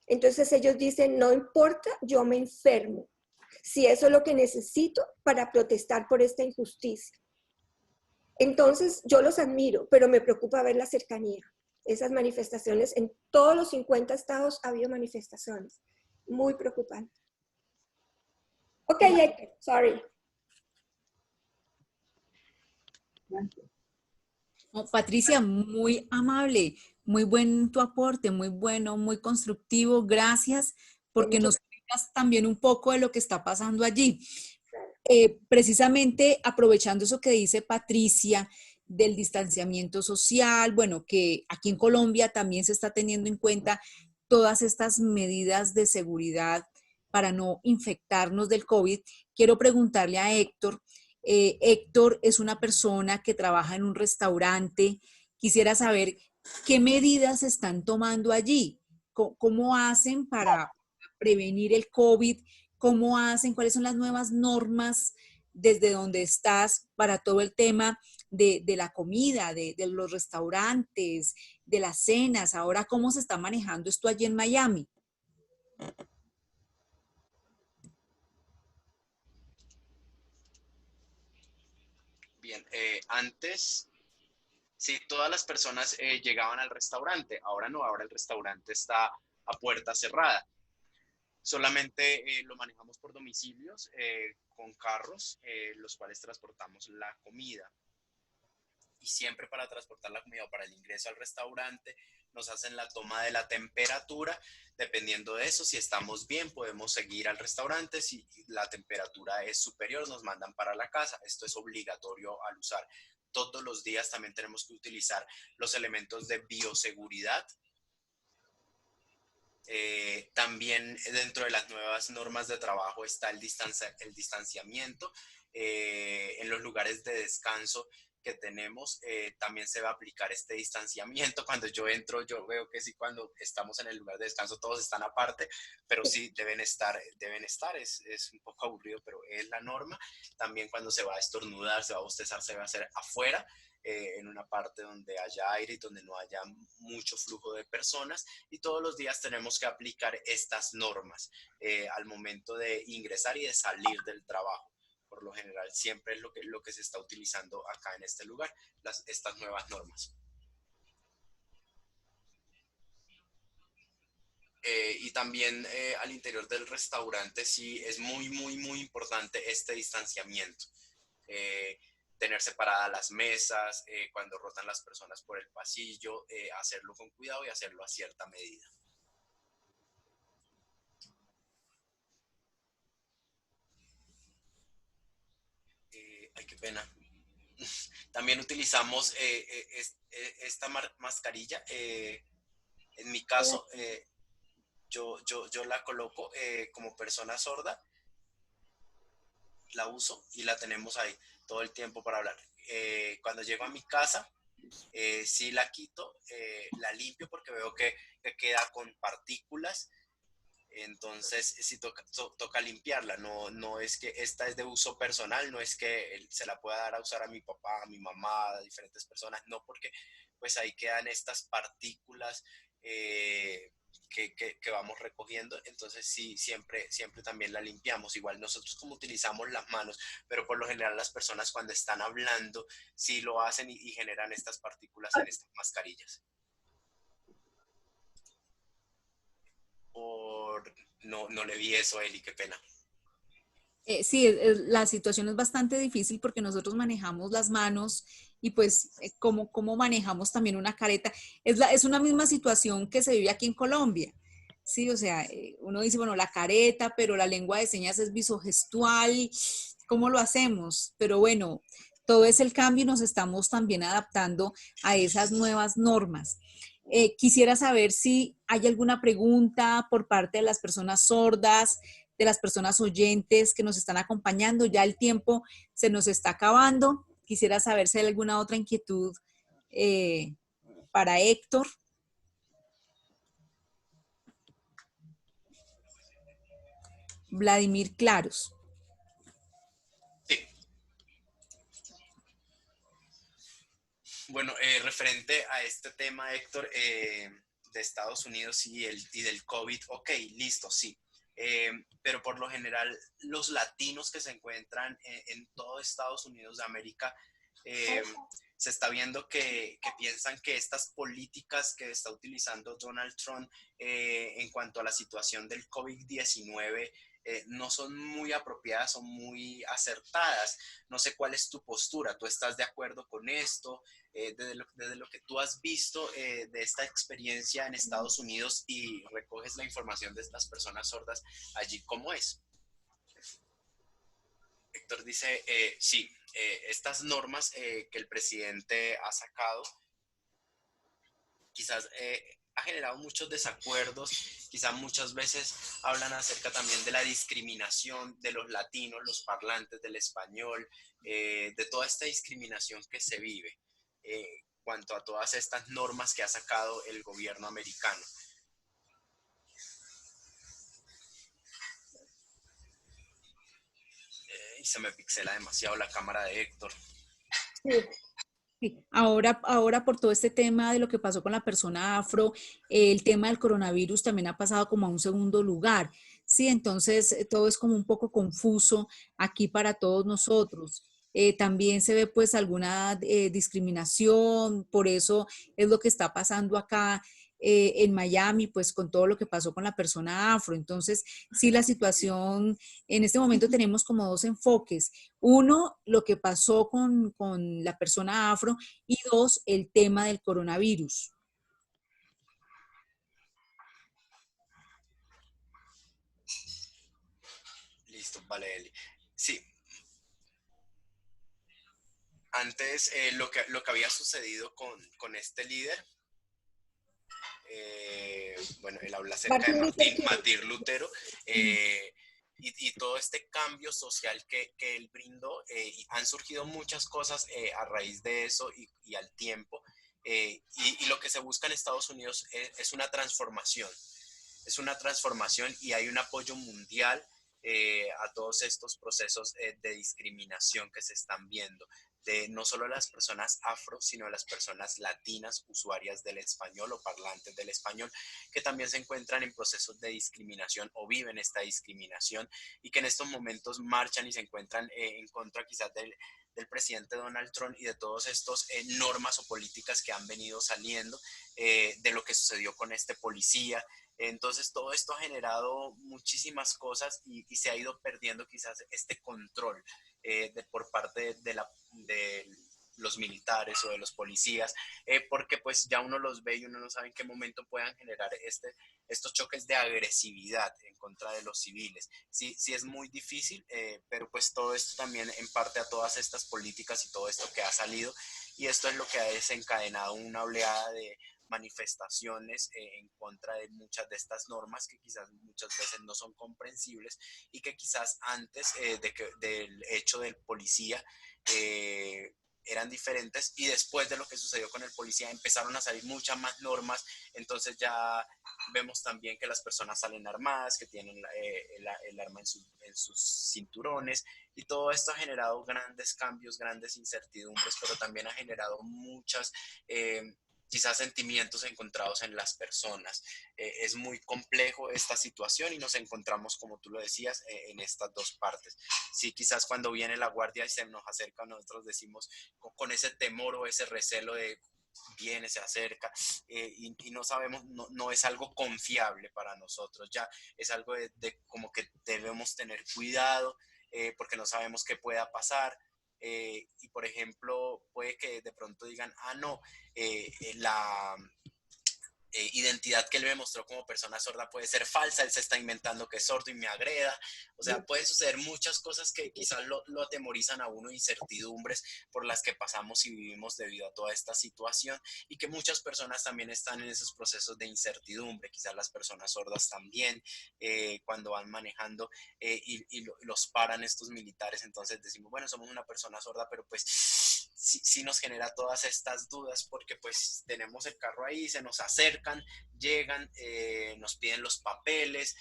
Entonces ellos dicen, no importa, yo me enfermo, si eso es lo que necesito para protestar por esta injusticia. Entonces yo los admiro, pero me preocupa ver la cercanía. Esas manifestaciones, en todos los 50 estados ha habido manifestaciones. Muy preocupante. Ok, Héctor, sorry. Oh, Patricia, muy amable, muy buen tu aporte, muy bueno, muy constructivo. Gracias porque nos explicas también un poco de lo que está pasando allí. Precisamente aprovechando eso que dice Patricia del distanciamiento social, bueno, que aquí en Colombia también se está teniendo en cuenta todas estas medidas de seguridad para no infectarnos del COVID, quiero preguntarle a Héctor. Héctor es una persona que trabaja en un restaurante. Quisiera saber qué medidas están tomando allí, cómo hacen para prevenir el COVID, cómo hacen, cuáles son las nuevas normas desde donde estás para todo el tema de la comida, de los restaurantes, de las cenas. Ahora, ¿cómo se está manejando esto allí en Miami? Bien, antes Sí, todas las personas llegaban al restaurante. Ahora no, ahora el restaurante está a puerta cerrada. Solamente lo manejamos por domicilios con carros, los cuales transportamos la comida. Y siempre para transportar la comida o para el ingreso al restaurante nos hacen la toma de la temperatura. Dependiendo de eso, si estamos bien, podemos seguir al restaurante. Si la temperatura es superior, nos mandan para la casa. Esto es obligatorio al usar. Todos los días también tenemos que utilizar los elementos de bioseguridad. También dentro de las nuevas normas de trabajo está el distanciamiento. En los lugares de descanso que tenemos, también se va a aplicar este distanciamiento. Cuando yo entro, yo veo que sí, cuando estamos en el lugar de descanso todos están aparte, pero sí deben estar. Es un poco aburrido, pero es la norma. También cuando se va a estornudar, se va a bostezar, se va a hacer afuera, en una parte donde haya aire y donde no haya mucho flujo de personas, y todos los días tenemos que aplicar estas normas al momento de ingresar y de salir del trabajo. Por lo general siempre es lo que se está utilizando acá en este lugar, estas nuevas normas. Y también al interior del restaurante sí es muy, muy, muy importante este distanciamiento. Tener separadas las mesas, cuando rotan las personas por el pasillo, hacerlo con cuidado y hacerlo a cierta medida. Ay, qué pena. También utilizamos esta mascarilla. En mi caso, yo la coloco como persona sorda, la uso y la tenemos ahí todo el tiempo para hablar. Cuando llego a mi casa, sí la quito, la limpio porque veo que queda con partículas. Entonces sí toca limpiarla. No es que esta es de uso personal, no es que se la pueda dar a usar a mi papá, a mi mamá, a diferentes personas, no, porque pues ahí quedan estas partículas que vamos recogiendo. Entonces sí, siempre también la limpiamos. Igual nosotros como utilizamos las manos, pero por lo general las personas cuando están hablando sí lo hacen y generan estas partículas en estas mascarillas. No le vi eso, Eli, qué pena. Sí, la situación es bastante difícil porque nosotros manejamos las manos y pues cómo manejamos también una careta. Es una misma situación que se vive aquí en Colombia. Sí, o sea, uno dice, bueno, la careta, pero la lengua de señas es visogestual. ¿Cómo lo hacemos? Pero bueno, todo es el cambio y nos estamos también adaptando a esas nuevas normas. Quisiera saber si hay alguna pregunta por parte de las personas sordas, de las personas oyentes que nos están acompañando. Ya el tiempo se nos está acabando. Quisiera saber si hay alguna otra inquietud para Héctor. Vladimir Claros. Sí. Bueno, referente a este tema, Héctor, de Estados Unidos y del COVID, ok, listo, sí. Pero por lo general los latinos que se encuentran en todo Estados Unidos de América, se está viendo que piensan que estas políticas que está utilizando Donald Trump en cuanto a la situación del COVID-19 no son muy apropiadas, son muy acertadas. No sé cuál es tu postura. ¿Tú estás de acuerdo con esto? Desde lo que tú has visto de esta experiencia en Estados Unidos y recoges la información de estas personas sordas allí, ¿cómo es? Héctor dice, sí, estas normas que el presidente ha sacado quizás ha generado muchos desacuerdos, quizás muchas veces hablan acerca también de la discriminación de los latinos, los parlantes del español, de toda esta discriminación que se vive cuanto a todas estas normas que ha sacado el gobierno americano. Y se me pixela demasiado la cámara de Héctor. Sí. Ahora por todo este tema de lo que pasó con la persona afro, el tema del coronavirus también ha pasado como a un segundo lugar. Sí, entonces todo es como un poco confuso aquí para todos nosotros. también se ve pues alguna discriminación, por eso es lo que está pasando acá en Miami, pues con todo lo que pasó con la persona afro. Entonces, sí, la situación, en este momento tenemos como dos enfoques. Uno, lo que pasó con la persona afro y dos, el tema del coronavirus. Listo, vale, Eli. Sí, antes lo que había sucedido con este líder, bueno, él habla acerca de Martín Lutero, y todo este cambio social que él brindó, y han surgido muchas cosas a raíz de eso y al tiempo, y lo que se busca en Estados Unidos es una transformación. Es una transformación y hay un apoyo mundial a todos estos procesos de discriminación que se están viendo, de no solo las personas afro, sino las personas latinas, usuarias del español o parlantes del español, que también se encuentran en procesos de discriminación o viven esta discriminación y que en estos momentos marchan y se encuentran en contra quizás del presidente Donald Trump y de todas estas normas o políticas que han venido saliendo, de lo que sucedió con este policía. Entonces todo esto ha generado muchísimas cosas y se ha ido perdiendo quizás este control por parte de los militares o de los policías, porque pues ya uno los ve y uno no sabe en qué momento puedan generar estos choques de agresividad en contra de los civiles. Sí, sí es muy difícil, pero pues todo esto también en parte a todas estas políticas y todo esto que ha salido, y esto es lo que ha desencadenado una oleada de manifestaciones en contra de muchas de estas normas que quizás muchas veces no son comprensibles y que quizás antes del hecho del policía eran diferentes, y después de lo que sucedió con el policía empezaron a salir muchas más normas. Entonces ya vemos también que las personas salen armadas, que tienen el arma en sus cinturones, y todo esto ha generado grandes cambios, grandes incertidumbres, pero también ha generado muchas quizás sentimientos encontrados en las personas. Es muy complejo esta situación y nos encontramos, como tú lo decías, en estas dos partes. Sí, quizás cuando viene la guardia y se nos acerca, nosotros decimos con ese temor o ese recelo de viene, se acerca, y no sabemos, no es algo confiable para nosotros, ya es algo de como que debemos tener cuidado, porque no sabemos qué pueda pasar. Y por ejemplo, puede que de pronto digan, no, la identidad que él me mostró como persona sorda puede ser falsa, él se está inventando que es sordo y me agreda. O sea, pueden suceder muchas cosas que quizás lo atemorizan a uno, incertidumbres por las que pasamos y vivimos debido a toda esta situación, y que muchas personas también están en esos procesos de incertidumbre, quizás las personas sordas también, cuando van manejando y los paran estos militares, entonces decimos, bueno, somos una persona sorda, pero pues sí nos genera todas estas dudas, porque pues tenemos el carro ahí, se nos acercan, llegan, nos piden los papeles,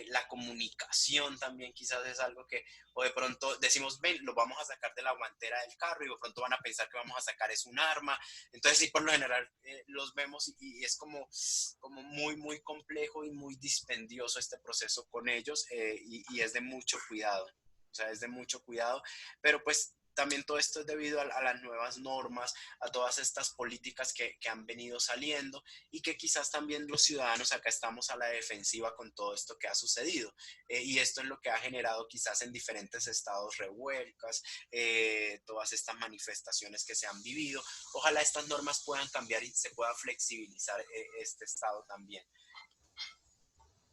la comunicación también quizás es algo que, o de pronto decimos, ven, lo vamos a sacar de la guantera del carro, y de pronto van a pensar que vamos a sacar es un arma. Entonces sí, por lo general los vemos y es como muy complejo y muy dispendioso este proceso con ellos, y es de mucho cuidado. O sea, es de mucho cuidado, pero pues también todo esto es debido a las nuevas normas, a todas estas políticas que han venido saliendo, y que quizás también los ciudadanos acá estamos a la defensiva con todo esto que ha sucedido. Y esto es lo que ha generado quizás en diferentes estados revuelcas, todas estas manifestaciones que se han vivido. Ojalá estas normas puedan cambiar y se pueda flexibilizar este estado también.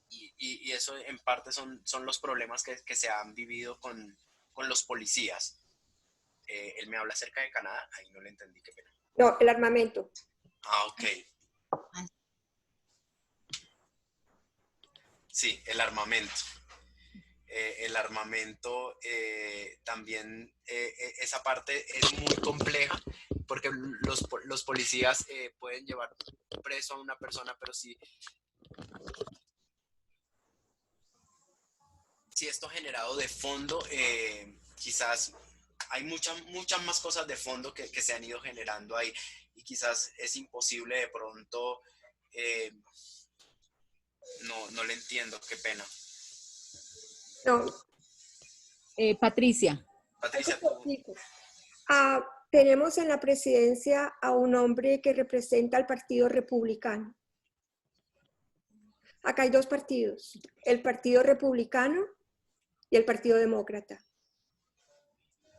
Y eso en parte son los problemas que se han vivido con los policías. Él me habla acerca de Canadá, ahí no le entendí, qué pena. No, el armamento. Ok. Sí, el armamento. El armamento también, esa parte es muy compleja, porque los policías pueden llevar preso a una persona, pero si esto ha generado de fondo, quizás hay muchas más cosas de fondo que se han ido generando ahí, y quizás es imposible de pronto, no le entiendo, qué pena. No. Patricia. Patricia, tú. Tenemos en la presidencia a un hombre que representa al Partido Republicano. Acá hay dos partidos, el Partido Republicano y el Partido Demócrata.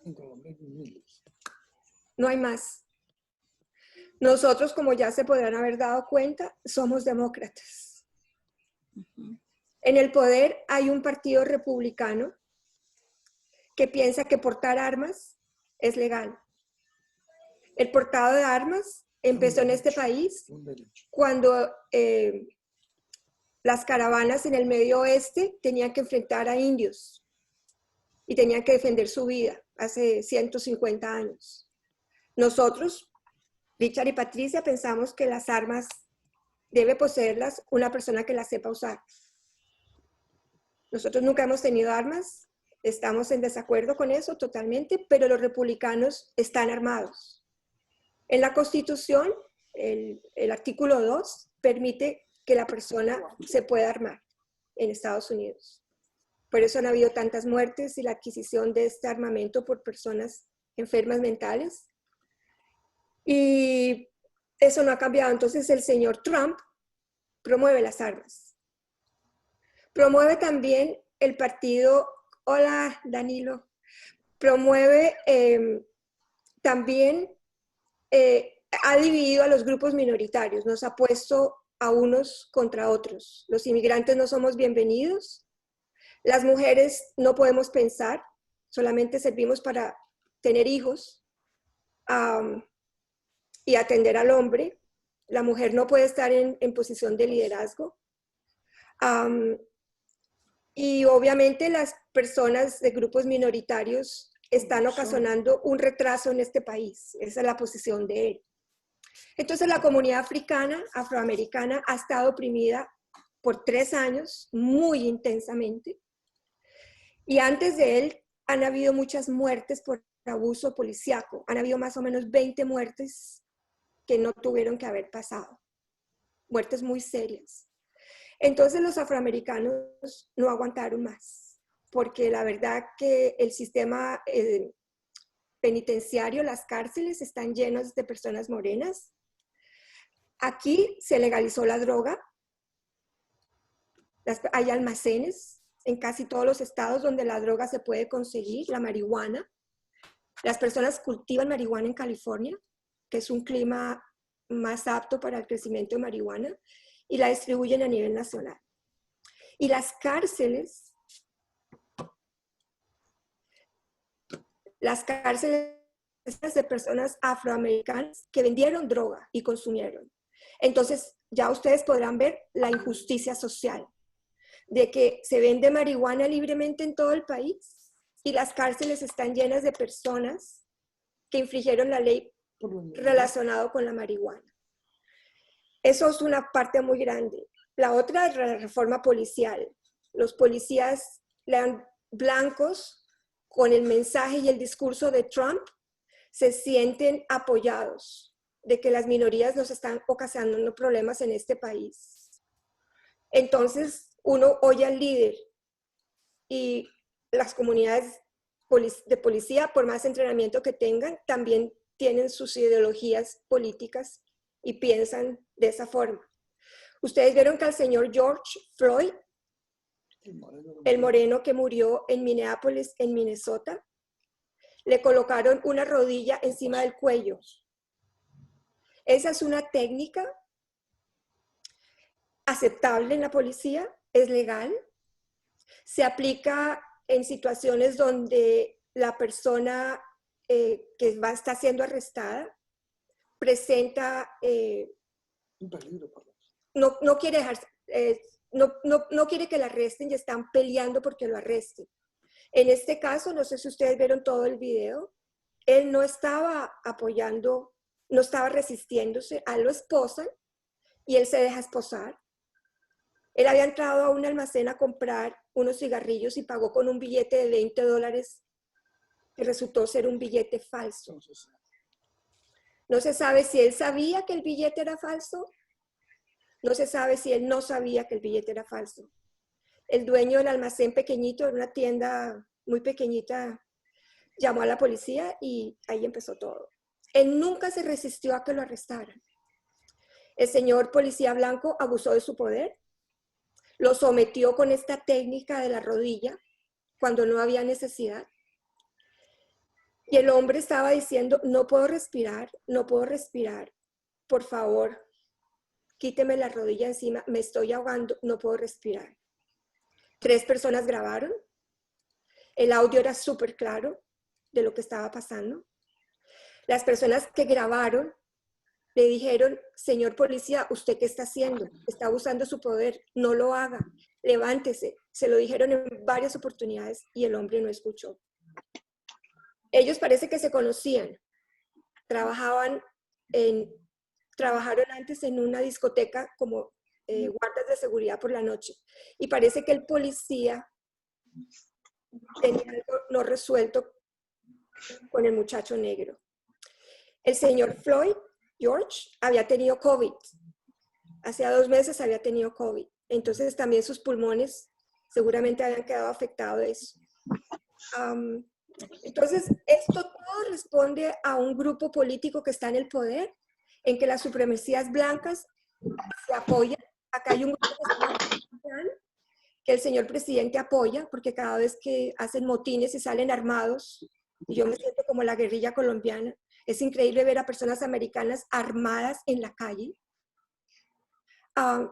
En Colombia hay miles. No hay más. Nosotros, como ya se podrán haber dado cuenta, somos demócratas. En el poder hay un partido republicano que piensa que portar armas es legal. El portado de armas empezó en este país cuando las caravanas en el Medio Oeste tenían que enfrentar a indios y tenían que defender su vida hace 150 años. Nosotros, Richard y Patricia, pensamos que las armas debe poseerlas una persona que las sepa usar. Nosotros nunca hemos tenido armas, estamos en desacuerdo con eso totalmente, pero los republicanos están armados. En la Constitución, el artículo 2 permite que la persona se pueda armar en Estados Unidos. Por eso han habido tantas muertes y la adquisición de este armamento por personas enfermas mentales. Y eso no ha cambiado. Entonces el señor Trump promueve las armas. Promueve también el partido, hola Danilo, promueve también, ha dividido a los grupos minoritarios, nos ha puesto a unos contra otros. Los inmigrantes no somos bienvenidos, las mujeres no podemos pensar, solamente servimos para tener hijos y atender al hombre. La mujer no puede estar en posición de liderazgo. Y obviamente las personas de grupos minoritarios están ocasionando un retraso en este país. Esa es la posición de él. Entonces la comunidad africana, afroamericana, ha estado oprimida por 3 años, muy intensamente. Y antes de él han habido muchas muertes por abuso policíaco. Han habido más o menos 20 muertes que no tuvieron que haber pasado. Muertes muy serias. Entonces los afroamericanos no aguantaron más, porque la verdad que el sistema penitenciario, las cárceles están llenas de personas morenas. Aquí se legalizó la droga. Hay almacenes en casi todos los estados donde la droga se puede conseguir, la marihuana. Las personas cultivan marihuana en California, que es un clima más apto para el crecimiento de marihuana, y la distribuyen a nivel nacional. Y las cárceles de personas afroamericanas que vendieron droga y consumieron. Entonces, ya ustedes podrán ver la injusticia social de que se vende marihuana libremente en todo el país y las cárceles están llenas de personas que infringieron la ley relacionada con la marihuana. Eso es una parte muy grande. La otra es la reforma policial. Los policías blancos, con el mensaje y el discurso de Trump, se sienten apoyados de que las minorías nos están ocasionando problemas en este país. Entonces, uno oye al líder y las comunidades de policía, por más entrenamiento que tengan, también tienen sus ideologías políticas y piensan de esa forma. Ustedes vieron que al señor George Floyd, el moreno que murió en Minneapolis, en Minnesota, le colocaron una rodilla encima del cuello. Esa es una técnica aceptable en la policía, es legal, se aplica en situaciones donde la persona que está siendo arrestada presenta, Un peligro para no quiere dejarse, no quiere que la arresten y están peleando porque lo arresten. En este caso, no sé si ustedes vieron todo el video, él no estaba apoyando, no estaba resistiéndose, a lo esposan y él se deja esposar. Él había entrado a un almacén a comprar unos cigarrillos y pagó con un billete de $20 que resultó ser un billete falso. No se sabe si él sabía que el billete era falso. No se sabe si él no sabía que el billete era falso. El dueño del almacén pequeñito, de una tienda muy pequeñita, llamó a la policía y ahí empezó todo. Él nunca se resistió a que lo arrestaran. El señor policía blanco abusó de su poder, lo sometió con esta técnica de la rodilla cuando no había necesidad. Y el hombre estaba diciendo, no puedo respirar, por favor, quíteme la rodilla encima, me estoy ahogando, no puedo respirar. 3 personas grabaron, el audio era súper claro de lo que estaba pasando. Las personas que grabaron le dijeron, señor policía, ¿usted qué está haciendo? Está abusando de su poder, no lo haga, levántese. Se lo dijeron en varias oportunidades y el hombre no escuchó. Ellos parece que se conocían, trabajaron antes en una discoteca como guardas de seguridad por la noche y parece que el policía tenía algo no resuelto con el muchacho negro. El señor Floyd George había tenido COVID. Hace 2 meses había tenido COVID. Entonces también sus pulmones seguramente habían quedado afectados de eso. Entonces esto todo responde a un grupo político que está en el poder, en que las supremacías blancas se apoyan. Acá hay un grupo que el señor presidente apoya, porque cada vez que hacen motines y salen armados, y yo me siento como la guerrilla colombiana, es increíble ver a personas americanas armadas en la calle.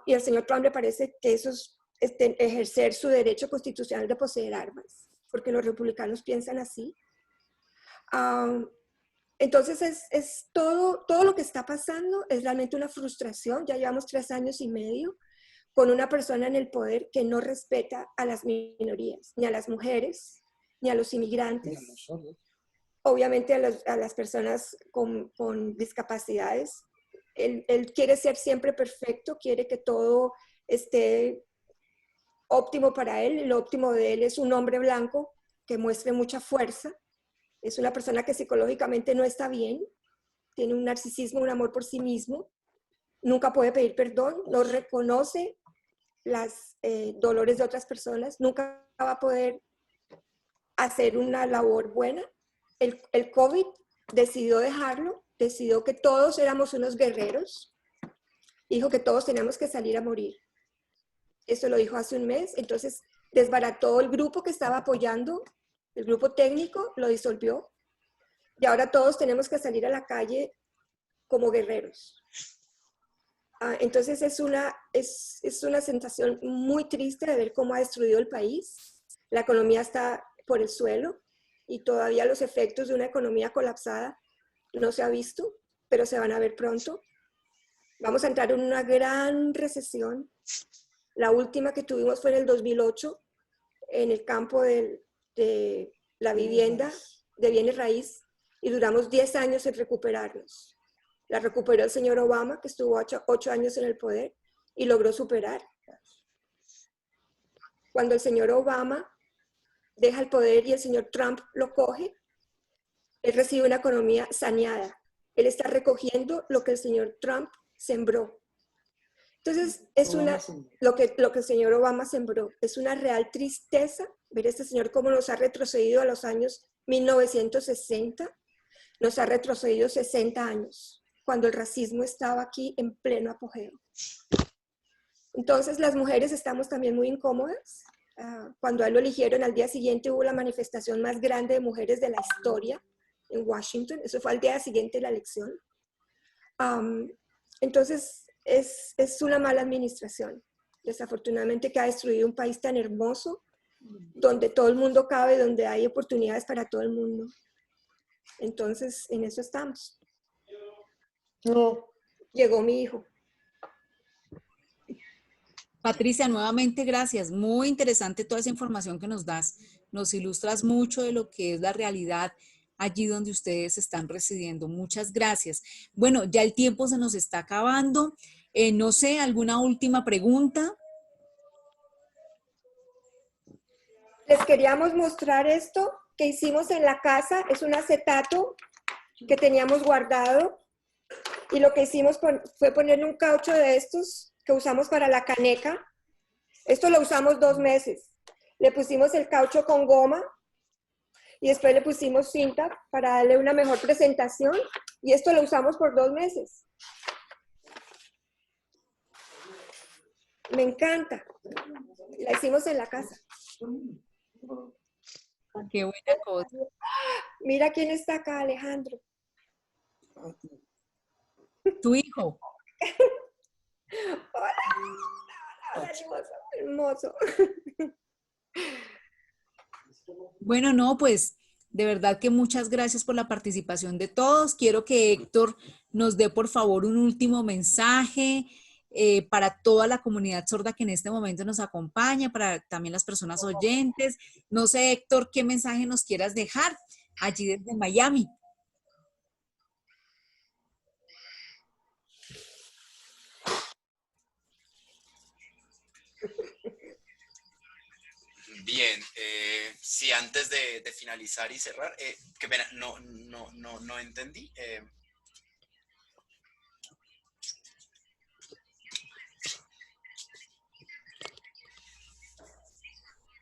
Y al señor Trump le parece que eso es ejercer su derecho constitucional de poseer armas, porque los republicanos piensan así. Entonces es todo lo que está pasando es realmente una frustración. Ya llevamos 3 años y medio con una persona en el poder que no respeta a las minorías, ni a las mujeres, ni a los inmigrantes. Obviamente a las personas con discapacidades. Él quiere ser siempre perfecto, quiere que todo esté óptimo para él. Lo óptimo de él es un hombre blanco que muestre mucha fuerza. Es una persona que psicológicamente no está bien, tiene un narcisismo, un amor por sí mismo, nunca puede pedir perdón, no reconoce los dolores de otras personas, nunca va a poder hacer una labor buena. El COVID decidió dejarlo, decidió que todos éramos unos guerreros, dijo que todos teníamos que salir a morir. Eso lo dijo hace un mes, entonces desbarató el grupo que estaba apoyando, el grupo técnico lo disolvió y ahora todos tenemos que salir a la calle como guerreros. Entonces es una sensación muy triste de ver cómo ha destruido el país. La economía está por el suelo y todavía los efectos de una economía colapsada no se ha visto, pero se van a ver pronto. Vamos a entrar en una gran recesión. La última que tuvimos fue en el 2008 en el campo de la vivienda de bienes raíz y duramos 10 años en recuperarnos. La recuperó el señor Obama, que estuvo 8 años en el poder y logró superar. Cuando el señor Obama deja el poder y el señor Trump lo coge, él recibe una economía saneada. Él está recogiendo lo que el señor Trump sembró. Entonces, lo que el señor Obama sembró. Es una real tristeza ver a este señor cómo nos ha retrocedido a los años 1960, nos ha retrocedido 60 años, cuando el racismo estaba aquí en pleno apogeo. Entonces, las mujeres estamos también muy incómodas. Cuando a él lo eligieron, al día siguiente hubo la manifestación más grande de mujeres de la historia en Washington. Eso fue al día siguiente de la elección. Entonces, es una mala administración, desafortunadamente, que ha destruido un país tan hermoso, donde todo el mundo cabe, donde hay oportunidades para todo el mundo. Entonces, en eso estamos. No. Llegó mi hijo. Patricia, nuevamente gracias. Muy interesante toda esa información que nos das. Nos ilustras mucho de lo que es la realidad allí donde ustedes están residiendo. Muchas gracias. Bueno, ya el tiempo se nos está acabando. No sé, ¿alguna última pregunta? Les queríamos mostrar esto que hicimos en la casa. Es un acetato que teníamos guardado. Y lo que hicimos fue ponerle un caucho de estos que usamos para la caneca. Esto lo usamos 2 meses. Le pusimos el caucho con goma y después le pusimos cinta para darle una mejor presentación y esto lo usamos por 2 meses. Me encanta. La hicimos en la casa. Qué buena cosa. Mira quién está acá, Alejandro. Tu hijo. Hola, hola, hermoso, hermoso. Bueno, no, pues de verdad que muchas gracias por la participación de todos. Quiero que Héctor nos dé por favor un último mensaje para toda la comunidad sorda que en este momento nos acompaña, para también las personas oyentes. No sé, Héctor, qué mensaje nos quieras dejar allí desde Miami. Bien, sí, antes de finalizar y cerrar, que pena, no entendí.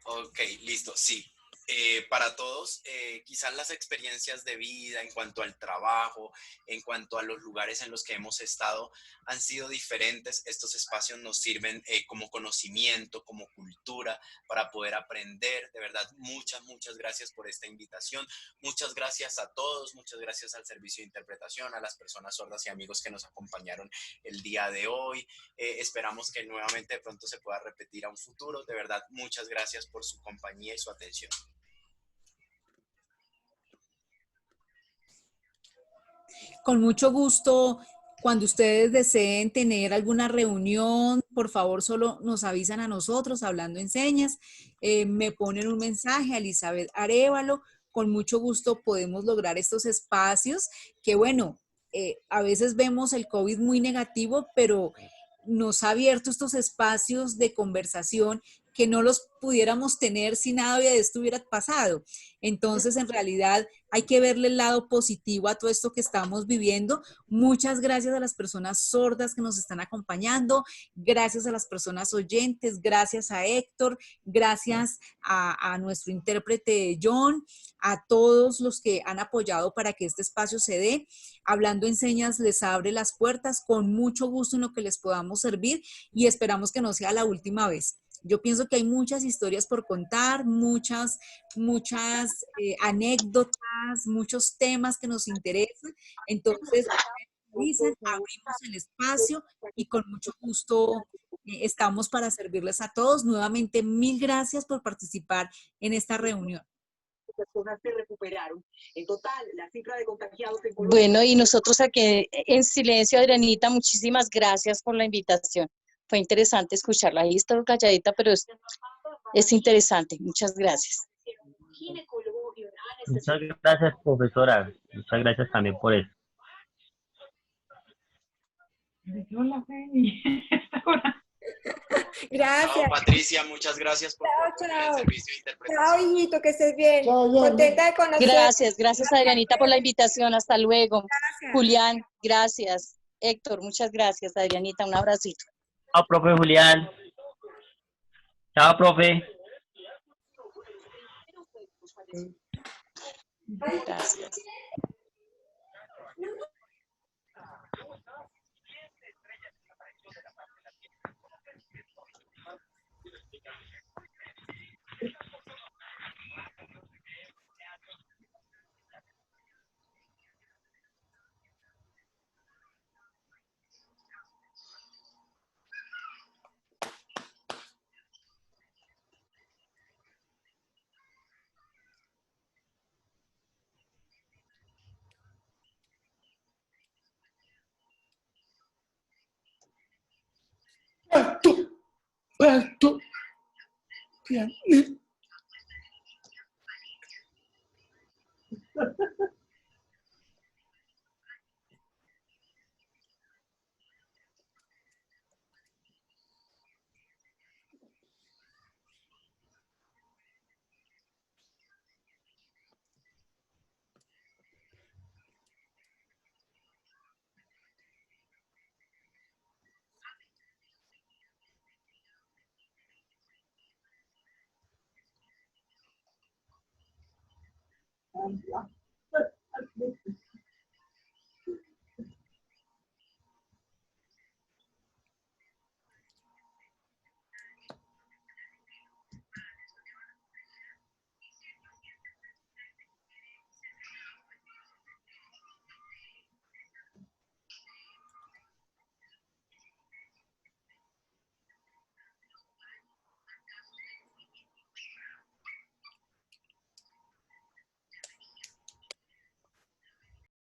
Ok, listo, sí. Para todos, quizás las experiencias de vida en cuanto al trabajo, en cuanto a los lugares en los que hemos estado, han sido diferentes. Estos espacios nos sirven como conocimiento, como cultura, para poder aprender. De verdad, muchas gracias por esta invitación. Muchas gracias a todos, muchas gracias al servicio de interpretación, a las personas sordas y amigos que nos acompañaron el día de hoy. Esperamos que nuevamente de pronto se pueda repetir a un futuro. De verdad, muchas gracias por su compañía y su atención. Con mucho gusto, cuando ustedes deseen tener alguna reunión, por favor solo nos avisan a nosotros, Hablando en Señas, me ponen un mensaje a Elizabeth Arévalo, con mucho gusto podemos lograr estos espacios que bueno, a veces vemos el COVID muy negativo, pero nos ha abierto estos espacios de conversación que no los pudiéramos tener si nada de esto hubiera pasado. Entonces, en realidad, hay que verle el lado positivo a todo esto que estamos viviendo. Muchas gracias a las personas sordas que nos están acompañando, gracias a las personas oyentes, gracias a Héctor, gracias a nuestro intérprete John, a todos los que han apoyado para que este espacio se dé. Hablando en Señas les abre las puertas con mucho gusto en lo que les podamos servir y esperamos que no sea la última vez. Yo pienso que hay muchas historias por contar, muchas anécdotas, muchos temas que nos interesan. Entonces, dicen, abrimos el espacio y con mucho gusto estamos para servirles a todos. Nuevamente, mil gracias por participar en esta reunión. Personas se recuperaron. En total, la cifra de contagiados en Colombia... Bueno, y nosotros aquí en silencio, Adrianita, muchísimas gracias por la invitación. Fue interesante escucharla. Ahí está calladita, pero es interesante. Muchas gracias. Muchas gracias, profesora. Muchas gracias también por eso. Gracias. Chao, Patricia, muchas gracias por el servicio de interpretación. Chao, hijito, que estés bien. Chao, Contenta de conocer. Gracias, Adrianita, por la invitación. Hasta luego. Gracias. Julián, gracias. Héctor, muchas gracias. Adrianita, un abracito. Chao, profe Julián. Chao, profe. Gracias. Alto. Bien. cambia.